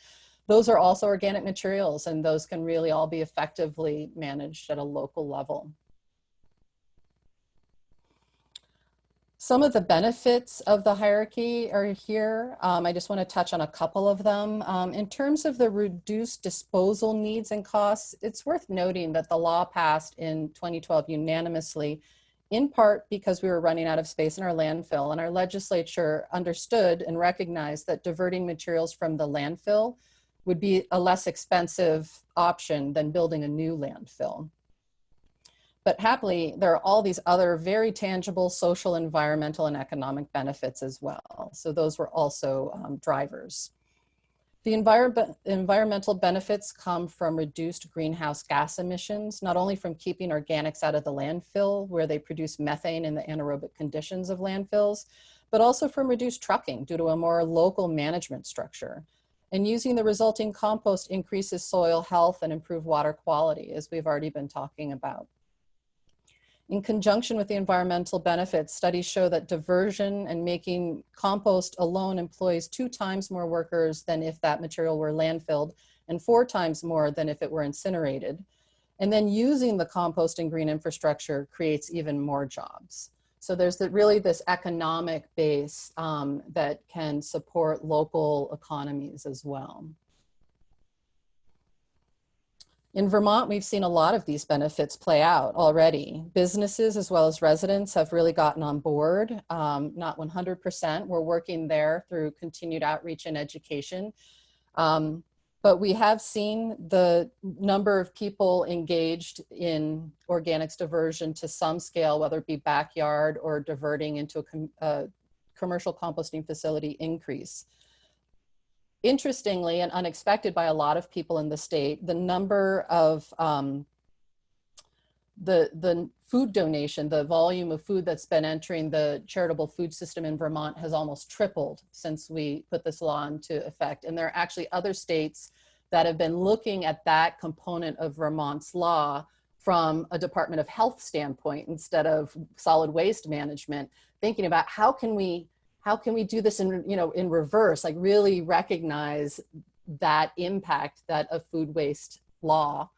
Speaker 5: those are also organic materials, and those can really all be effectively managed at a local level. Some of the benefits of the hierarchy are here. I just want to touch on a couple of them. In terms of the reduced disposal needs and costs, it's worth noting that the law passed in 2012 unanimously, in part because we were running out of space in our landfill, and our legislature understood and recognized that diverting materials from the landfill would be a less expensive option than building a new landfill. But happily, there are all these other very tangible social, environmental, and economic benefits as well. So those were also drivers. The environmental benefits come from reduced greenhouse gas emissions, not only from keeping organics out of the landfill where they produce methane in the anaerobic conditions of landfills, but also from reduced trucking due to a more local management structure. And using the resulting compost increases soil health and improve water quality, as we've already been talking about. In conjunction with the environmental benefits, studies show that diversion and making compost alone employs 2 times more workers than if that material were landfilled, and 4 times more than if it were incinerated. And then using the compost and green infrastructure creates even more jobs. So there's really this economic base that can support local economies as well. In Vermont, we've seen a lot of these benefits play out already. Businesses as well as residents have really gotten on board, not 100%. We're working there through continued outreach and education. But we have seen the number of people engaged in organics diversion to some scale, whether it be backyard or diverting into a commercial composting facility, increase. interestingly and unexpected by a lot of people in the state, the number of the food donation, the volume of food that's been entering the charitable food system in Vermont has almost tripled since we put this law into effect. And there are actually other states that have been looking at that component of Vermont's law from a Department of Health standpoint instead of solid waste management, thinking about how can we do this in, you know, in reverse, like really recognize that impact that a food waste law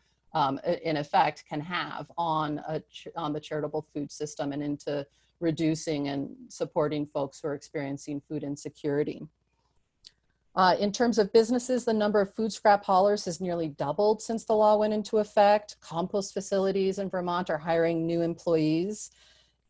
Speaker 5: in effect can have on the charitable food system and into reducing and supporting folks who are experiencing food insecurity. In terms of businesses, the number of food scrap haulers has nearly doubled since the law went into effect. Compost facilities in Vermont are hiring new employees,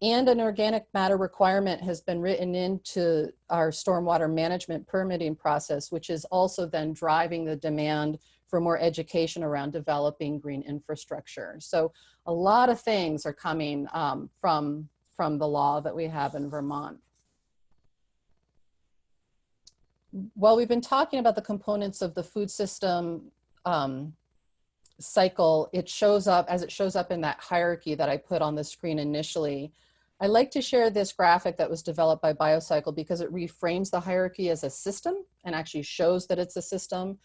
Speaker 5: and an organic matter requirement has been written into our stormwater management permitting process, which is also then driving the demand for more education around developing green infrastructure. So a lot of things are coming from the law that we have in Vermont. While we've been talking about the components of the food system cycle, it shows up as it shows up in that hierarchy that I put on the screen initially. I like to share this graphic that was developed by BioCycle because it reframes the hierarchy as a system and actually shows that it's a system.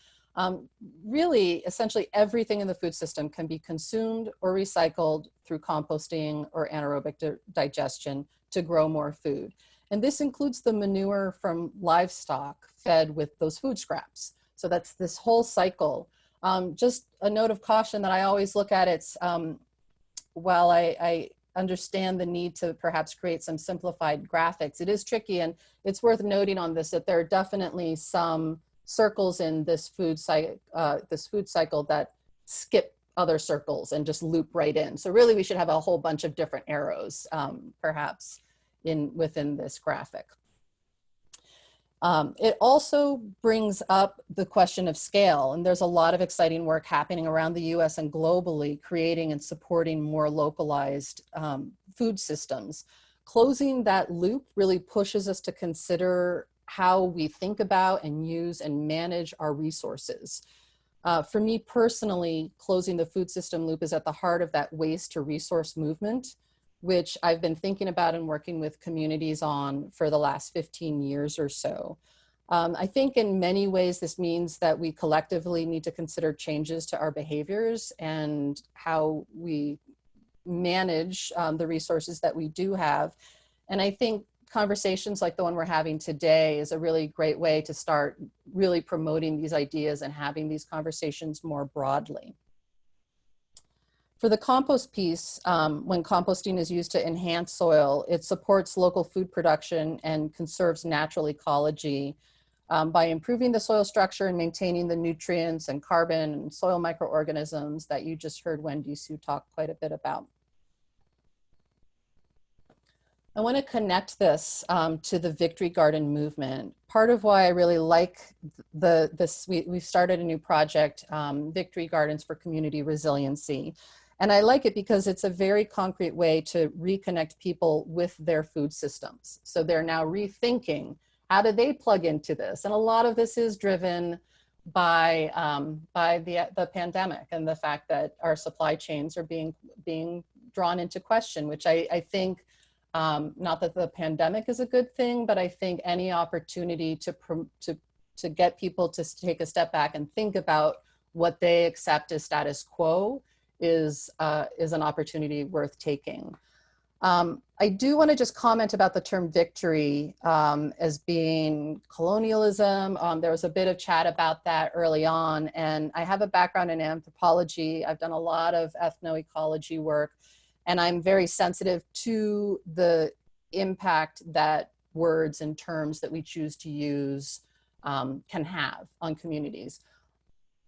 Speaker 5: Really, essentially everything in the food system can be consumed or recycled through composting or anaerobic digestion to grow more food. And this includes the manure from livestock fed with those food scraps. So that's this whole cycle. Just a note of caution that I always look at, it's while I understand the need to perhaps create some simplified graphics, it is tricky, and it's worth noting on this that there are definitely some circles in this food cycle that skip other circles and just loop right in. So really we should have a whole bunch of different arrows perhaps within this graphic. It also brings up the question of scale, and there's a lot of exciting work happening around the US and globally, creating and supporting more localized food systems. Closing that loop really pushes us to consider how we think about and use and manage our resources. For me personally, closing the food system loop is at the heart of that waste to resource movement, which I've been thinking about and working with communities on for the last 15 years or so. I think in many ways this means that we collectively need to consider changes to our behaviors and how we manage the resources that we do have. And I think conversations like the one we're having today is a really great way to start really promoting these ideas and having these conversations more broadly. For the compost piece, when composting is used to enhance soil, it supports local food production and conserves natural ecology by improving the soil structure and maintaining the nutrients and carbon and soil microorganisms that you just heard Wendy Sue talk quite a bit about. I want to connect this to the Victory Garden movement. Part of why I really like we've started a new project, Victory Gardens for Community Resiliency. And I like it because it's a very concrete way to reconnect people with their food systems. So they're now rethinking, how do they plug into this? And a lot of this is driven by the pandemic and the fact that our supply chains are being drawn into question, which I think, not that the pandemic is a good thing, but I think any opportunity to get people to take a step back and think about what they accept as status quo is an opportunity worth taking. I do want to just comment about the term victory as being colonialism. There was a bit of chat about that early on, and I have a background in anthropology. I've done a lot of ethnoecology work, and I'm very sensitive to the impact that words and terms that we choose to use can have on communities.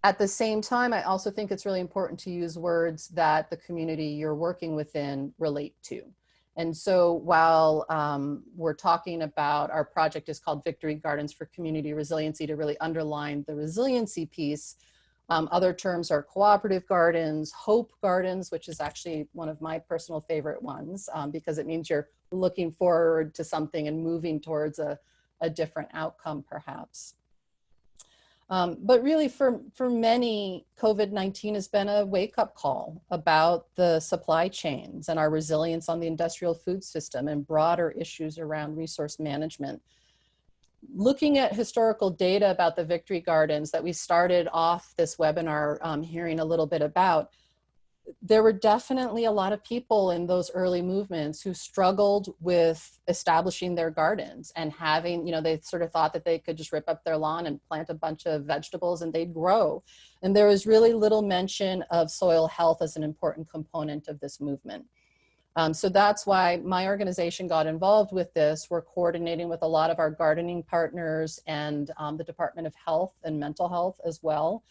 Speaker 5: At the same time, I also think it's really important to use words that the community you're working within relate to. And so while we're talking about, our project is called Victory Gardens for Community Resiliency to really underline the resiliency piece, other terms are cooperative gardens, hope gardens, which is actually one of my personal favorite ones because it means you're looking forward to something and moving towards a different outcome perhaps. But really for many, COVID-19 has been a wake-up call about the supply chains and our resilience on the industrial food system and broader issues around resource management. Looking at historical data about the Victory Gardens that we started off this webinar hearing a little bit about, there were definitely a lot of people in those early movements who struggled with establishing their gardens and having, they sort of thought that they could just rip up their lawn and plant a bunch of vegetables and they'd grow. And there was really little mention of soil health as an important component of this movement. So that's why my organization got involved with this. We're coordinating with a lot of our gardening partners and the Department of Health and Mental Health as well,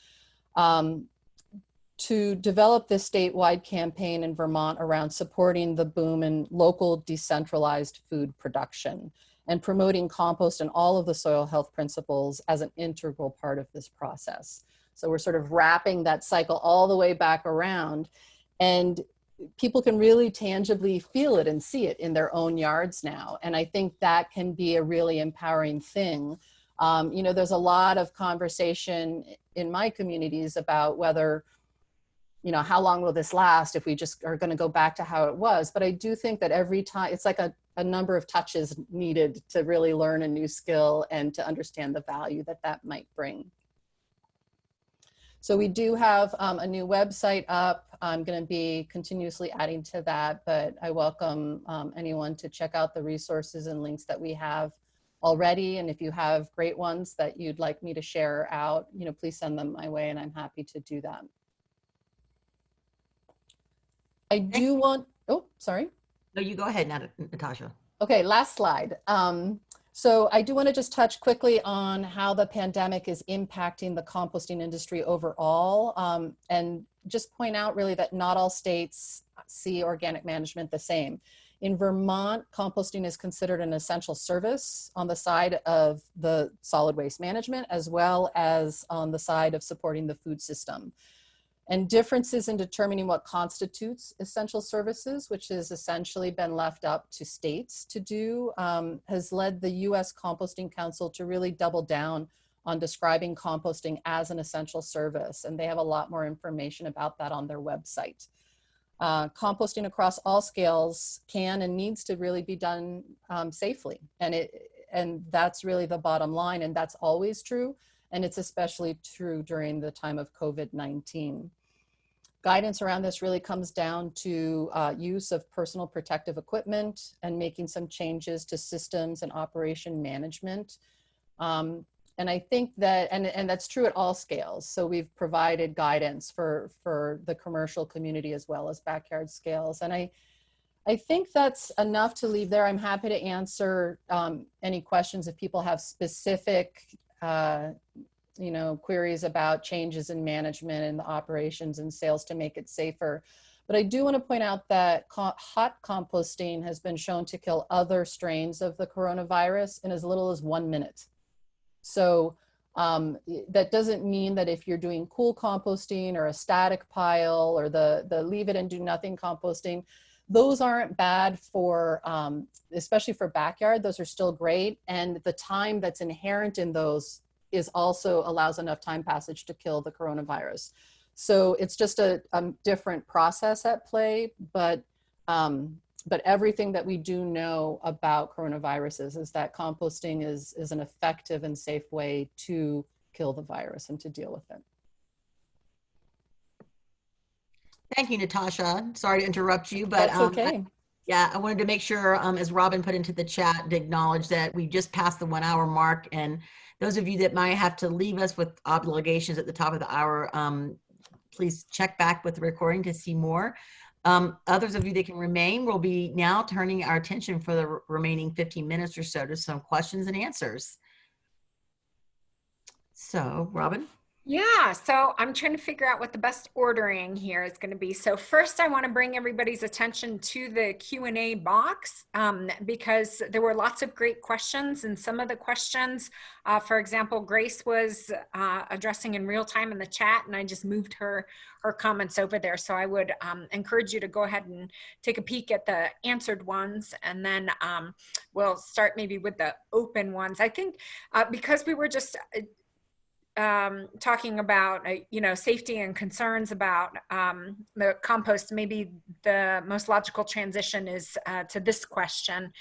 Speaker 5: to develop this statewide campaign in Vermont around supporting the boom in local decentralized food production and promoting compost and all of the soil health principles as an integral part of this process. So we're sort of wrapping that cycle all the way back around, and people can really tangibly feel it and see it in their own yards now. And I think that can be a really empowering thing. There's a lot of conversation in my communities about whether, how long will this last if we just are going to go back to how it was. But I do think that every time, it's like a number of touches needed to really learn a new skill and to understand the value that that might bring. So we do have a new website up. I'm going to be continuously adding to that, but I welcome anyone to check out the resources and links that we have already. And if you have great ones that you'd like me to share out, please send them my way and I'm happy to do that. I do want, oh, sorry.
Speaker 2: No, you go ahead, Natasha.
Speaker 5: Okay, last slide. So I do want to just touch quickly on how the pandemic is impacting the composting industry overall, and just point out really that not all states see organic management the same. In Vermont, composting is considered an essential service on the side of the solid waste management, as well as on the side of supporting the food system. And differences in determining what constitutes essential services, which has essentially been left up to states to do, has led the US Composting Council to really double down on describing composting as an essential service. And they have a lot more information about that on their website. Composting across all scales can and needs to really be done safely. And that's really the bottom line. And that's always true. And it's especially true during the time of COVID-19. Guidance around this really comes down to use of personal protective equipment and making some changes to systems and operation management. And I think that, and that's true at all scales. So we've provided guidance for the commercial community as well as backyard scales. And I think that's enough to leave there. I'm happy to answer any questions if people have specific queries about changes in management and the operations and sales to make it safer. But I do want to point out that hot composting has been shown to kill other strains of the coronavirus in as little as 1 minute. So that doesn't mean that if you're doing cool composting or a static pile or the leave it and do nothing composting, those aren't bad for, especially for backyard, those are still great. And the time that's inherent in those is also allows enough time passage to kill the coronavirus. So it's just a different process at play, but everything that we do know about coronaviruses is that composting is an effective and safe way to kill the virus and to deal with it.
Speaker 2: Thank you, Natasha. Sorry to interrupt you, but
Speaker 5: that's okay.
Speaker 2: I wanted to make sure, as Robin put into the chat, to acknowledge that we just passed the 1 hour mark. And those of you that might have to leave us with obligations at the top of the hour, please check back with the recording to see more. Others of you that can remain, will be now turning our attention for the remaining 15 minutes or so to some questions and answers. So, Robin?
Speaker 1: Yeah, so I'm trying to figure out what the best ordering here is going to be. So first I want to bring everybody's attention to the Q&A box because there were lots of great questions, and some of the questions, for example, Grace was addressing in real time in the chat, and I just moved her comments over there. So I would encourage you to go ahead and take a peek at the answered ones, and then we'll start maybe with the open ones. I think because we were just talking about, safety and concerns about the compost, maybe the most logical transition is to this question.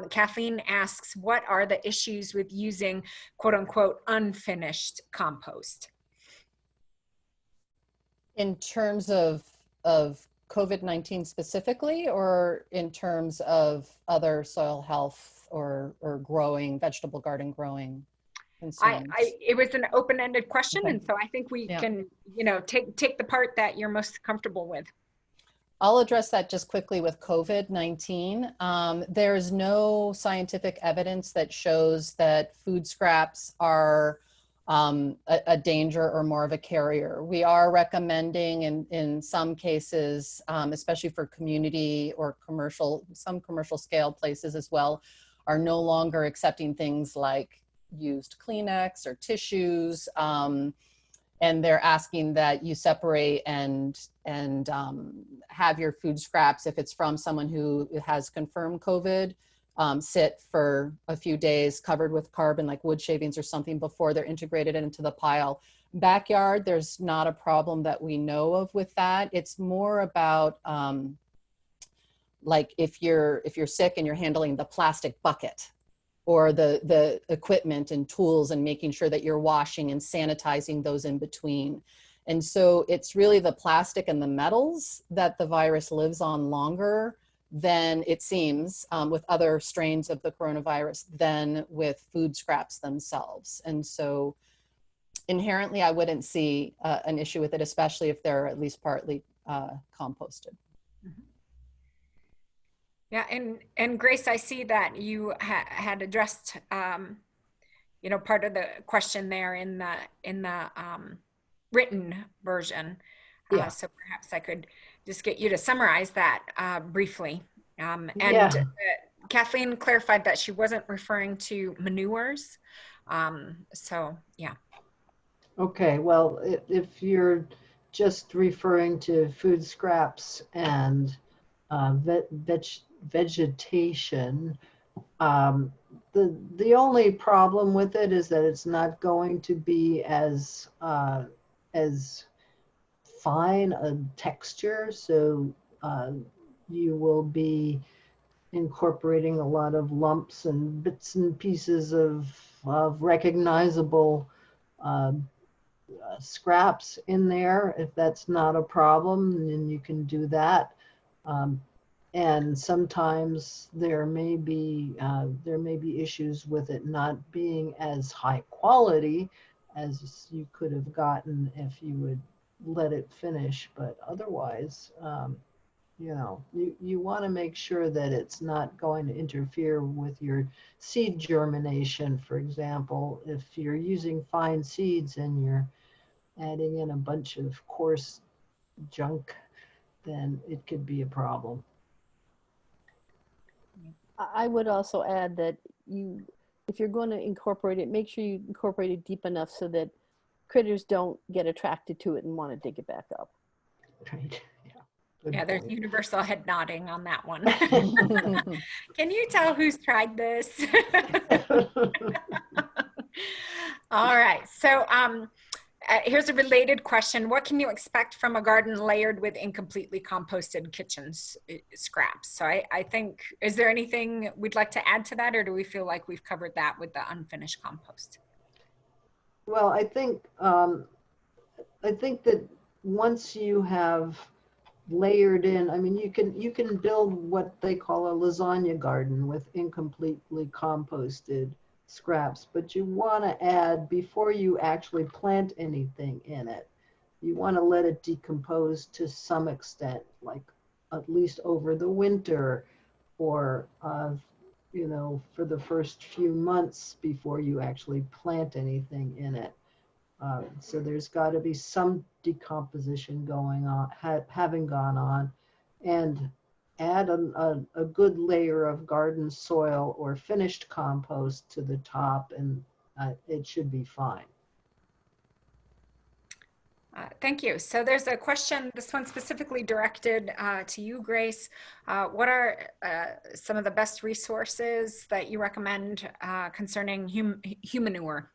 Speaker 1: Kathleen asks, what are the issues with using quote unquote unfinished compost?
Speaker 5: In terms of COVID-19 specifically, or in terms of other soil health or growing, vegetable garden growing concerns?
Speaker 1: It was an open-ended question,
Speaker 5: Okay.
Speaker 1: and so I think we
Speaker 5: Yeah.
Speaker 1: can, take the part that you're most comfortable with.
Speaker 5: I'll address that just quickly with COVID-19. There's no scientific evidence that shows that food scraps are a danger or more of a carrier. We are recommending in some cases, especially for community or some commercial scale places as well, are no longer accepting things like used Kleenex or tissues. And they're asking that you separate and have your food scraps, if it's from someone who has confirmed COVID, sit for a few days covered with carbon, like wood shavings or something, before they're integrated into the pile. Backyard, there's not a problem that we know of with that. It's more about like if you're sick and you're handling the plastic bucket or the equipment and tools, and making sure that you're washing and sanitizing those in between. And so it's really the plastic and the metals that the virus lives on longer than it seems with other strains of the coronavirus than with food scraps themselves. And so inherently, I wouldn't see an issue with it, especially if they're at least partly composted.
Speaker 1: Yeah, and Grace, I see that you had addressed, part of the question there in the written version.
Speaker 3: Yeah.
Speaker 1: So perhaps I could just get you to summarize that briefly.
Speaker 3: Yeah.
Speaker 1: Kathleen clarified that she wasn't referring to manures. So yeah. Okay,
Speaker 3: well, if you're just referring to food scraps and vegetation, the only problem with it is that it's not going to be as fine a texture, so you will be incorporating a lot of lumps and bits and pieces of recognizable scraps in there. If that's not a problem, then you can do that. And sometimes there may be issues with it not being as high quality as you could have gotten if you would let it finish. But otherwise, you want to make sure that it's not going to interfere with your seed germination. For example, if you're using fine seeds and you're adding in a bunch of coarse junk, then it could be a problem.
Speaker 4: I would also add that if you're going to incorporate it, make sure you incorporate it deep enough so that critters don't get attracted to it and want to dig it back up.
Speaker 3: Right. Good
Speaker 1: Yeah, there's
Speaker 3: point.
Speaker 1: universal head nodding on that one. Can you tell who's tried this? All right, so here's a related question. What can you expect from a garden layered with incompletely composted kitchen scraps? So I think, is there anything we'd like to add to that, or do we feel like we've covered that with the unfinished compost?
Speaker 3: Well, I think that once you have layered in, I mean, you can build what they call a lasagna garden with incompletely composted scraps, but you want to add, before you actually plant anything in it, you want to let it decompose to some extent, like at least over the winter, or for the first few months before you actually plant anything in it. So there's got to be some decomposition going on, having gone on, and add a good layer of garden soil or finished compost to the top, and it should be fine.
Speaker 1: Thank you. So there's a question, this one specifically directed to you, Grace. What are some of the best resources that you recommend concerning humanure?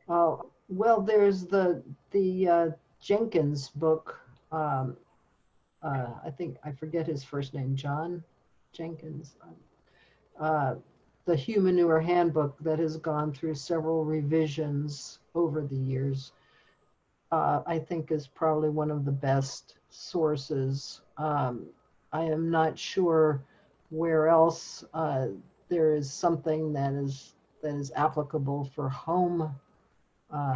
Speaker 3: Well, there's the Jenkins book. I think I forget his first name, John Jenkins. Uh, the Human Manure Handbook that has gone through several revisions over the years. I think is probably one of the best sources. I am not sure where else there is something that is applicable for home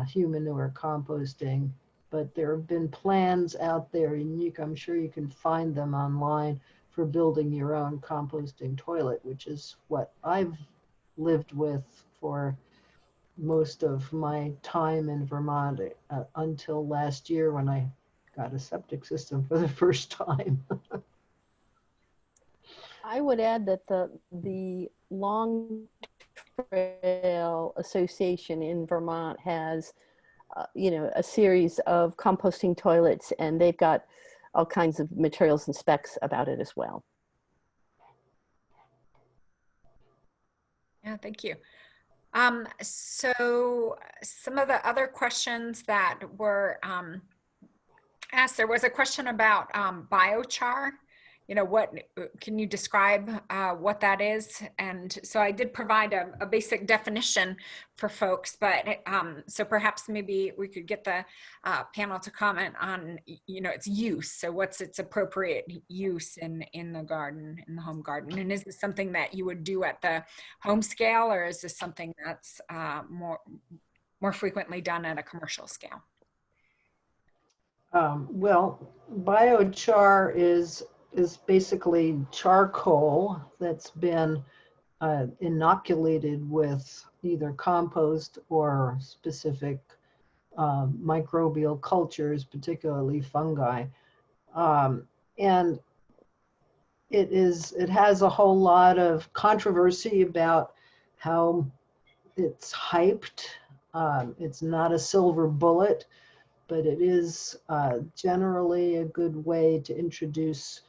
Speaker 3: human manure composting, but there have been plans out there, and I'm sure you can find them online for building your own composting toilet, which is what I've lived with for most of my time in Vermont until last year when I got a septic system for the first time.
Speaker 4: I would add that the Long Trail Association in Vermont has, you know, a series of composting toilets, and they've got all kinds of materials and specs about it as well.
Speaker 1: Yeah, thank you. So some of the other questions that were asked, there was a question about biochar. You know, what can you describe what that is? And so I did provide a basic definition for folks, but so perhaps maybe we could get the panel to comment on, you know, its use. So what's its appropriate use in the garden, in the home garden? And is this something that you would do at the home scale, or is this something that's more frequently done at a commercial scale?
Speaker 3: Well, biochar is basically charcoal that's been inoculated with either compost or specific microbial cultures, particularly fungi. And it has a whole lot of controversy about how it's hyped. It's not a silver bullet, but it is generally a good way to introduce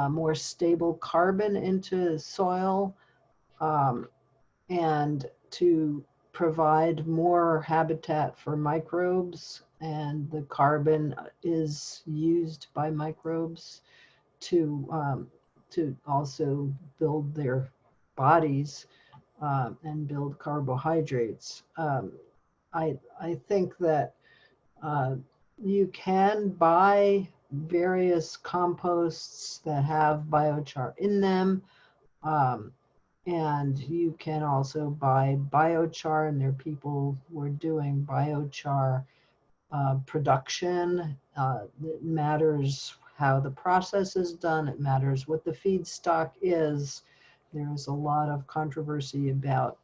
Speaker 3: more stable carbon into soil and to provide more habitat for microbes. And the carbon is used by microbes to also build their bodies and build carbohydrates. I think that you can buy various composts that have biochar in them. And you can also buy biochar, and there are people who are doing biochar production. It matters how the process is done. It matters what the feedstock is. There's a lot of controversy about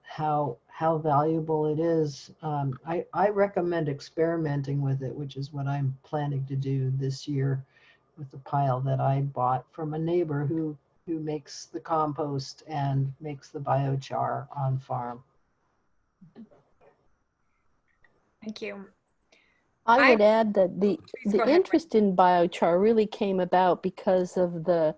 Speaker 3: how valuable it is. I recommend experimenting with it, which is what I'm planning to do this year with the pile that I bought from a neighbor who makes the compost and makes the biochar on farm.
Speaker 1: Thank you.
Speaker 4: I would add that
Speaker 1: Please go
Speaker 4: the
Speaker 1: ahead,
Speaker 4: interest in biochar really came about because of the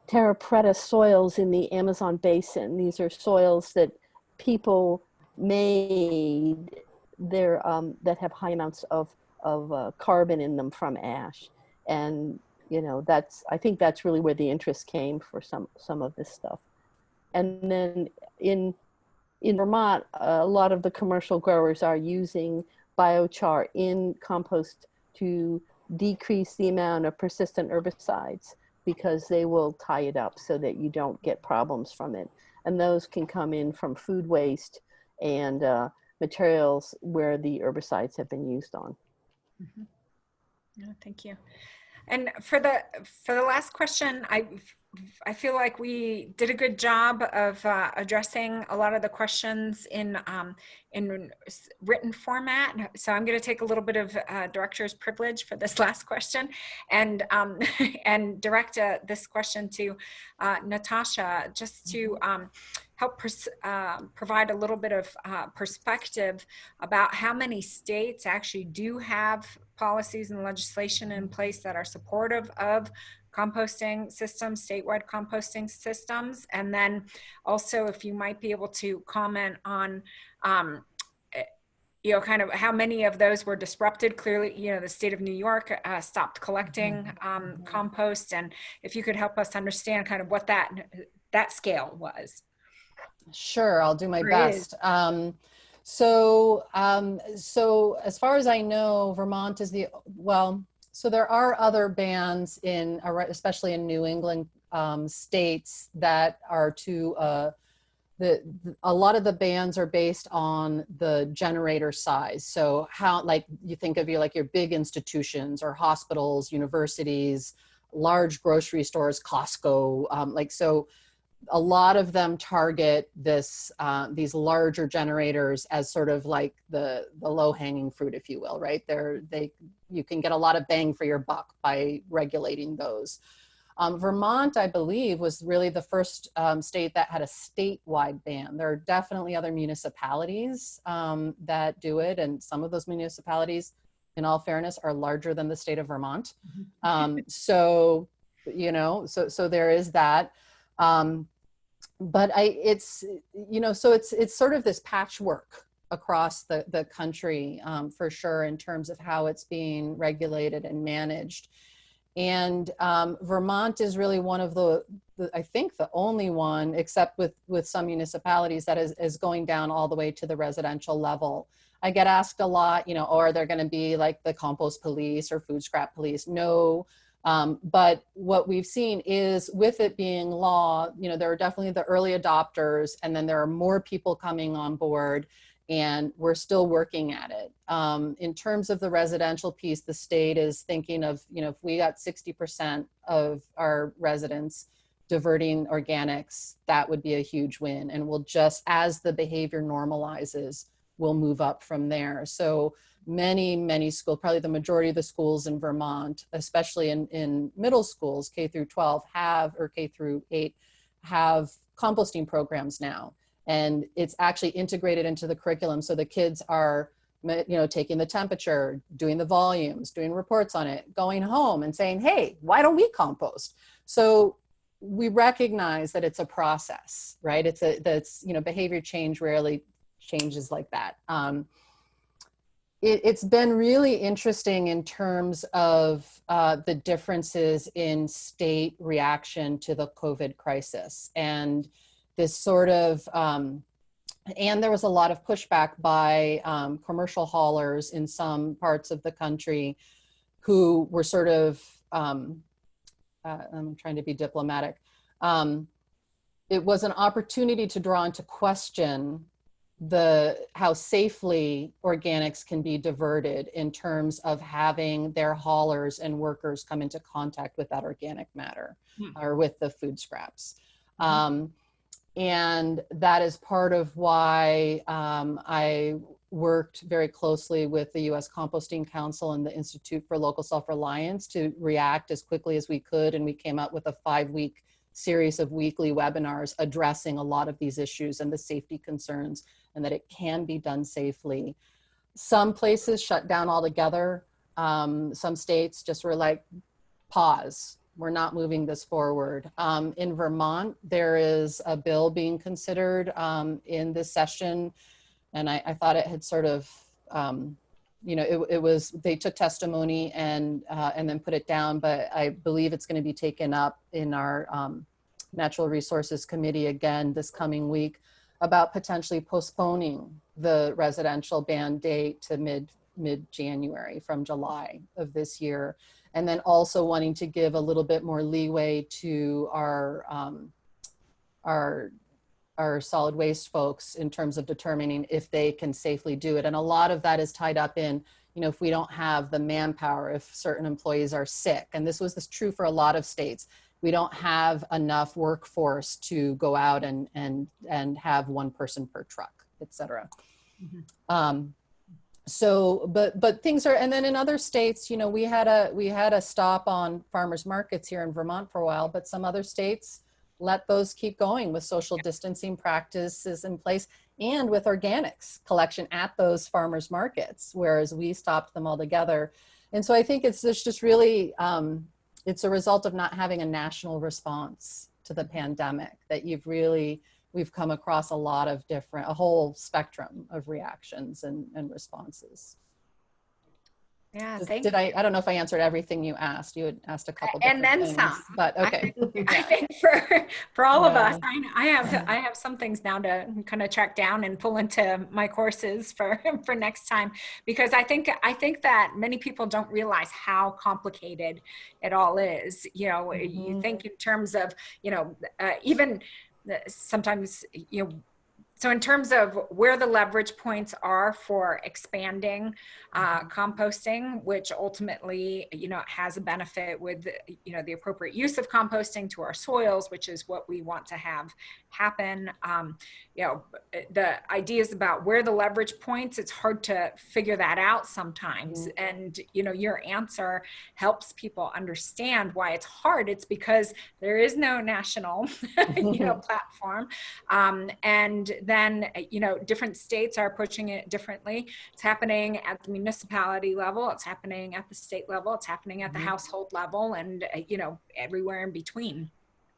Speaker 4: terra preta soils in the Amazon basin. These are soils that people made there that have high amounts of carbon in them from ash. And, you know, I think that's really where the interest came for some of this stuff. And then in Vermont, a lot of the commercial growers are using biochar in compost to decrease the amount of persistent herbicides, because they will tie it up so that you don't get problems from it. And those can come in from food waste and materials where the herbicides have been used on.
Speaker 1: Mm-hmm. No, thank you. And for the last question, I feel like we did a good job of addressing a lot of the questions in written format. So I'm going to take a little bit of director's privilege for this last question, and and direct this question to Natasha, just to help provide a little bit of perspective about how many states actually do have policies and legislation in place that are supportive of composting systems, statewide composting systems. And then also if you might be able to comment on, kind of how many of those were disrupted. Clearly, the state of New York stopped collecting compost, and if you could help us understand kind of what that scale was.
Speaker 5: Sure, I'll do my best. So as far as I know, Vermont is so there are other bans especially in New England states that are a lot of the bans are based on the generator size. So how, like, you think of your big institutions or hospitals, universities, large grocery stores, Costco, so a lot of them target these larger generators as sort of like the low-hanging fruit, if you will, right? You can get a lot of bang for your buck by regulating those. Vermont, I believe, was really the first state that had a statewide ban. There are definitely other municipalities that do it, and some of those municipalities, in all fairness, are larger than the state of Vermont. So there is that. But it's sort of this patchwork across the country for sure in terms of how it's being regulated and managed. And Vermont is really one of I think the only one, except with some municipalities, that is going down all the way to the residential level. I get asked a lot, are there going to be like the compost police or food scrap police? No. But what we've seen is, with it being law, there are definitely the early adopters, and then there are more people coming on board, and we're still working at it. In terms of the residential piece, the state is thinking of, if we got 60% of our residents diverting organics, that would be a huge win. And we'll just, as the behavior normalizes, we'll move up from there. So many schools, probably the majority of the schools in Vermont, especially in middle schools, K through 12 or K through 8, have composting programs now. And it's actually integrated into the curriculum. So the kids are, taking the temperature, doing the volumes, doing reports on it, going home and saying, hey, why don't we compost? So we recognize that it's a process, right? Behavior change rarely changes like that. It's been really interesting in terms of the differences in state reaction to the COVID crisis. And this sort of, and there was a lot of pushback by commercial haulers in some parts of the country who were sort of, I'm trying to be diplomatic. It was an opportunity to draw into question how safely organics can be diverted in terms of having their haulers and workers come into contact with that organic matter or with the food scraps. And that is part of why I worked very closely with the U.S. Composting Council and the Institute for Local Self-Reliance to react as quickly as we could. And we came up with a 5-week series of weekly webinars addressing a lot of these issues and the safety concerns, and that it can be done safely. Some places shut down altogether. Some states just were like, pause, we're not moving this forward. In Vermont, there is a bill being considered in this session, and I thought it had sort of, they took testimony and then put it down, but I believe it's going to be taken up in our Natural Resources Committee again this coming week, about potentially postponing the residential ban date to mid-January from July of this year. And then also wanting to give a little bit more leeway to our solid waste folks in terms of determining if they can safely do it. And a lot of that is tied up in, if we don't have the manpower, if certain employees are sick, and this was true for a lot of states, we don't have enough workforce to go out and have one person per truck, et cetera. But things are, and then in other states, we had a stop on farmers markets here in Vermont for a while, but some other states let those keep going with social distancing practices in place and with organics collection at those farmers markets, whereas we stopped them altogether. And so I think it's just really, it's a result of not having a national response to the pandemic that we've come across a whole spectrum of reactions and responses.
Speaker 1: Yeah,
Speaker 5: I don't know if I answered everything you asked. You had asked a couple
Speaker 1: and
Speaker 5: different
Speaker 1: then
Speaker 5: things,
Speaker 1: some.
Speaker 5: but okay.
Speaker 1: I think for all of us,
Speaker 5: Yeah.
Speaker 1: I have some things now to kind of track down and pull into my courses for next time, because I think that many people don't realize how complicated it all is. You know, you think in terms of, you know, even sometimes, you know, so in terms of where the leverage points are for expanding composting, which ultimately, you know, has a benefit with, you know, the appropriate use of composting to our soils, which is what we want to have happen. You know, the ideas about where the leverage points, it's hard to figure that out sometimes. And, you know, your answer helps people understand why it's hard. It's because there is no national, you know, platform. And then, you know, different states are approaching it differently. It's happening at the municipality level, it's happening at the state level, it's happening at the household level, and, you know, everywhere in between.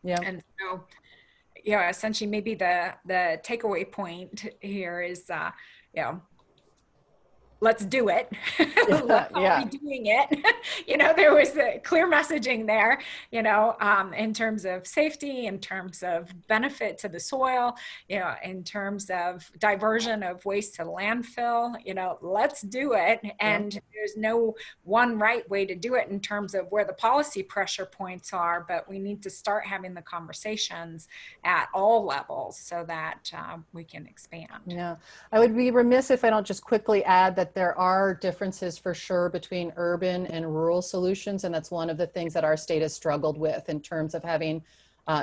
Speaker 5: Yeah.
Speaker 1: And so, you know, essentially maybe the takeaway point here is, you know, let's do it. Let's all be doing it. You know, there was the clear messaging there, you know, in terms of safety, in terms of benefit to the soil, you know, in terms of diversion of waste to landfill, you know, let's do it. And there's no one right way to do it in terms of where the policy pressure points are, but we need to start having the conversations at all levels so that we can expand.
Speaker 5: Yeah, I would be remiss if I don't just quickly add that there are differences for sure between urban and rural solutions. And that's one of the things that our state has struggled with in terms of having,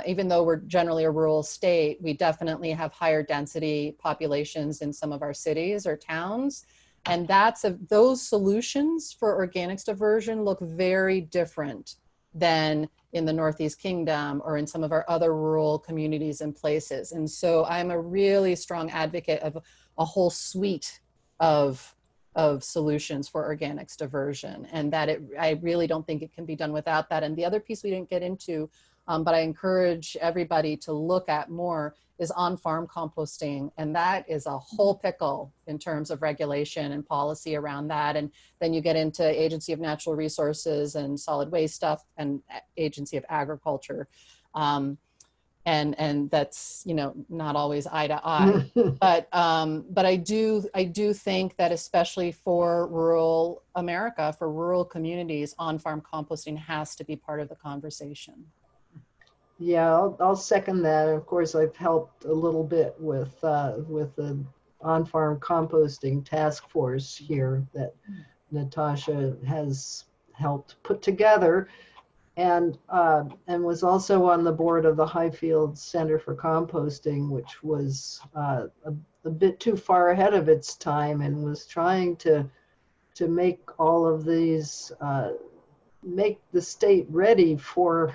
Speaker 5: even though we're generally a rural state, we definitely have higher density populations in some of our cities or towns. And those solutions for organics diversion look very different than in the Northeast Kingdom or in some of our other rural communities and places. And so I'm a really strong advocate of a whole suite of solutions for organics diversion, and that I really don't think it can be done without that. And the other piece we didn't get into, but I encourage everybody to look at more, is on-farm composting. And that is a whole pickle in terms of regulation and policy around that. And then you get into Agency of Natural Resources and solid waste stuff and Agency of Agriculture. And that's, you know, not always eye to eye, but I do think that especially for rural America, for rural communities, on-farm composting has to be part of the conversation.
Speaker 3: Yeah, I'll second that. Of course, I've helped a little bit with the on-farm composting task force here that Natasha has helped put together, and was also on the board of the Highfield Center for Composting, which was a bit too far ahead of its time and was trying to make all of these, make the state ready for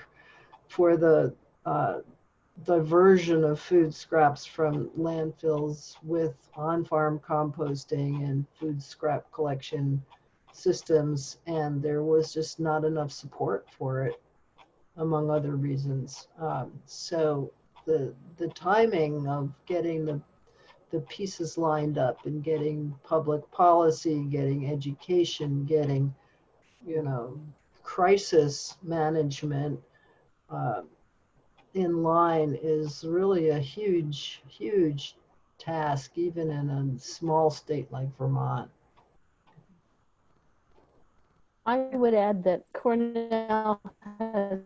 Speaker 3: the diversion of food scraps from landfills with on-farm composting and food scrap collection systems, and there was just not enough support for it, among other reasons. So the timing of getting the pieces lined up and getting public policy, getting education, getting, you know, crisis management in line is really a huge, huge task, even in a small state like Vermont.
Speaker 4: I would add that Cornell has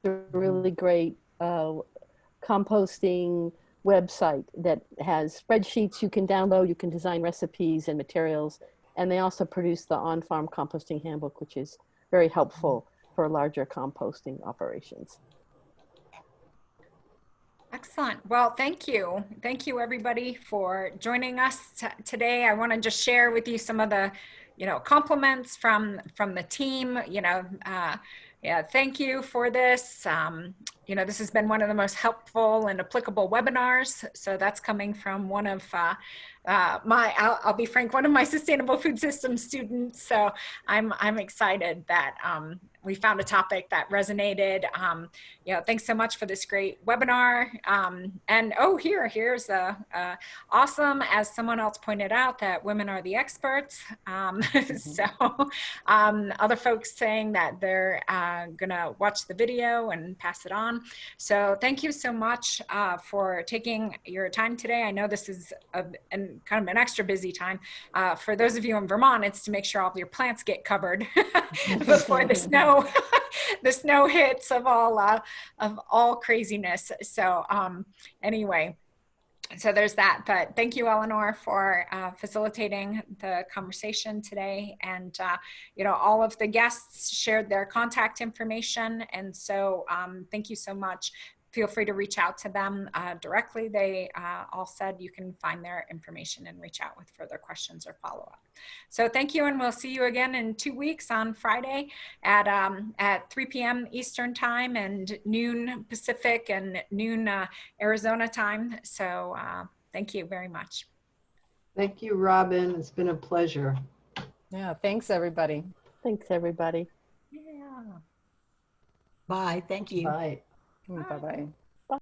Speaker 4: a really great composting website that has spreadsheets you can download, you can design recipes and materials, and they also produce the on-farm composting handbook, which is very helpful for larger composting operations.
Speaker 1: Excellent. Well, thank you. Thank you, everybody, for joining us today. I want to just share with you some of the, you know, compliments from the team. You know, yeah, thank you for this. You know, this has been one of the most helpful and applicable webinars. So that's coming from one of I'll be frank, one of my sustainable food systems students. So I'm excited that we found a topic that resonated. You know, thanks so much for this great webinar. And oh, here's awesome, as someone else pointed out, that women are the experts. So other folks saying that they're gonna watch the video and pass it on. So thank you so much for taking your time today. I know this is kind of an extra busy time. For those of you in Vermont, it's to make sure all of your plants get covered before the snow hits of all craziness. So anyway, so there's that. But thank you, Eleanor, for facilitating the conversation today. And you know, all of the guests shared their contact information, and so thank you so much. Feel free to reach out to them directly. They all said you can find their information and reach out with further questions or follow-up. So thank you, and we'll see you again in 2 weeks on Friday at 3 p.m. Eastern time and noon Pacific and noon Arizona time. So thank you very much.
Speaker 3: Thank you, Robin. It's been a pleasure.
Speaker 5: Yeah, thanks everybody.
Speaker 4: Thanks, everybody.
Speaker 1: Yeah.
Speaker 2: Bye. Thank you.
Speaker 3: Bye.
Speaker 5: Bye-bye.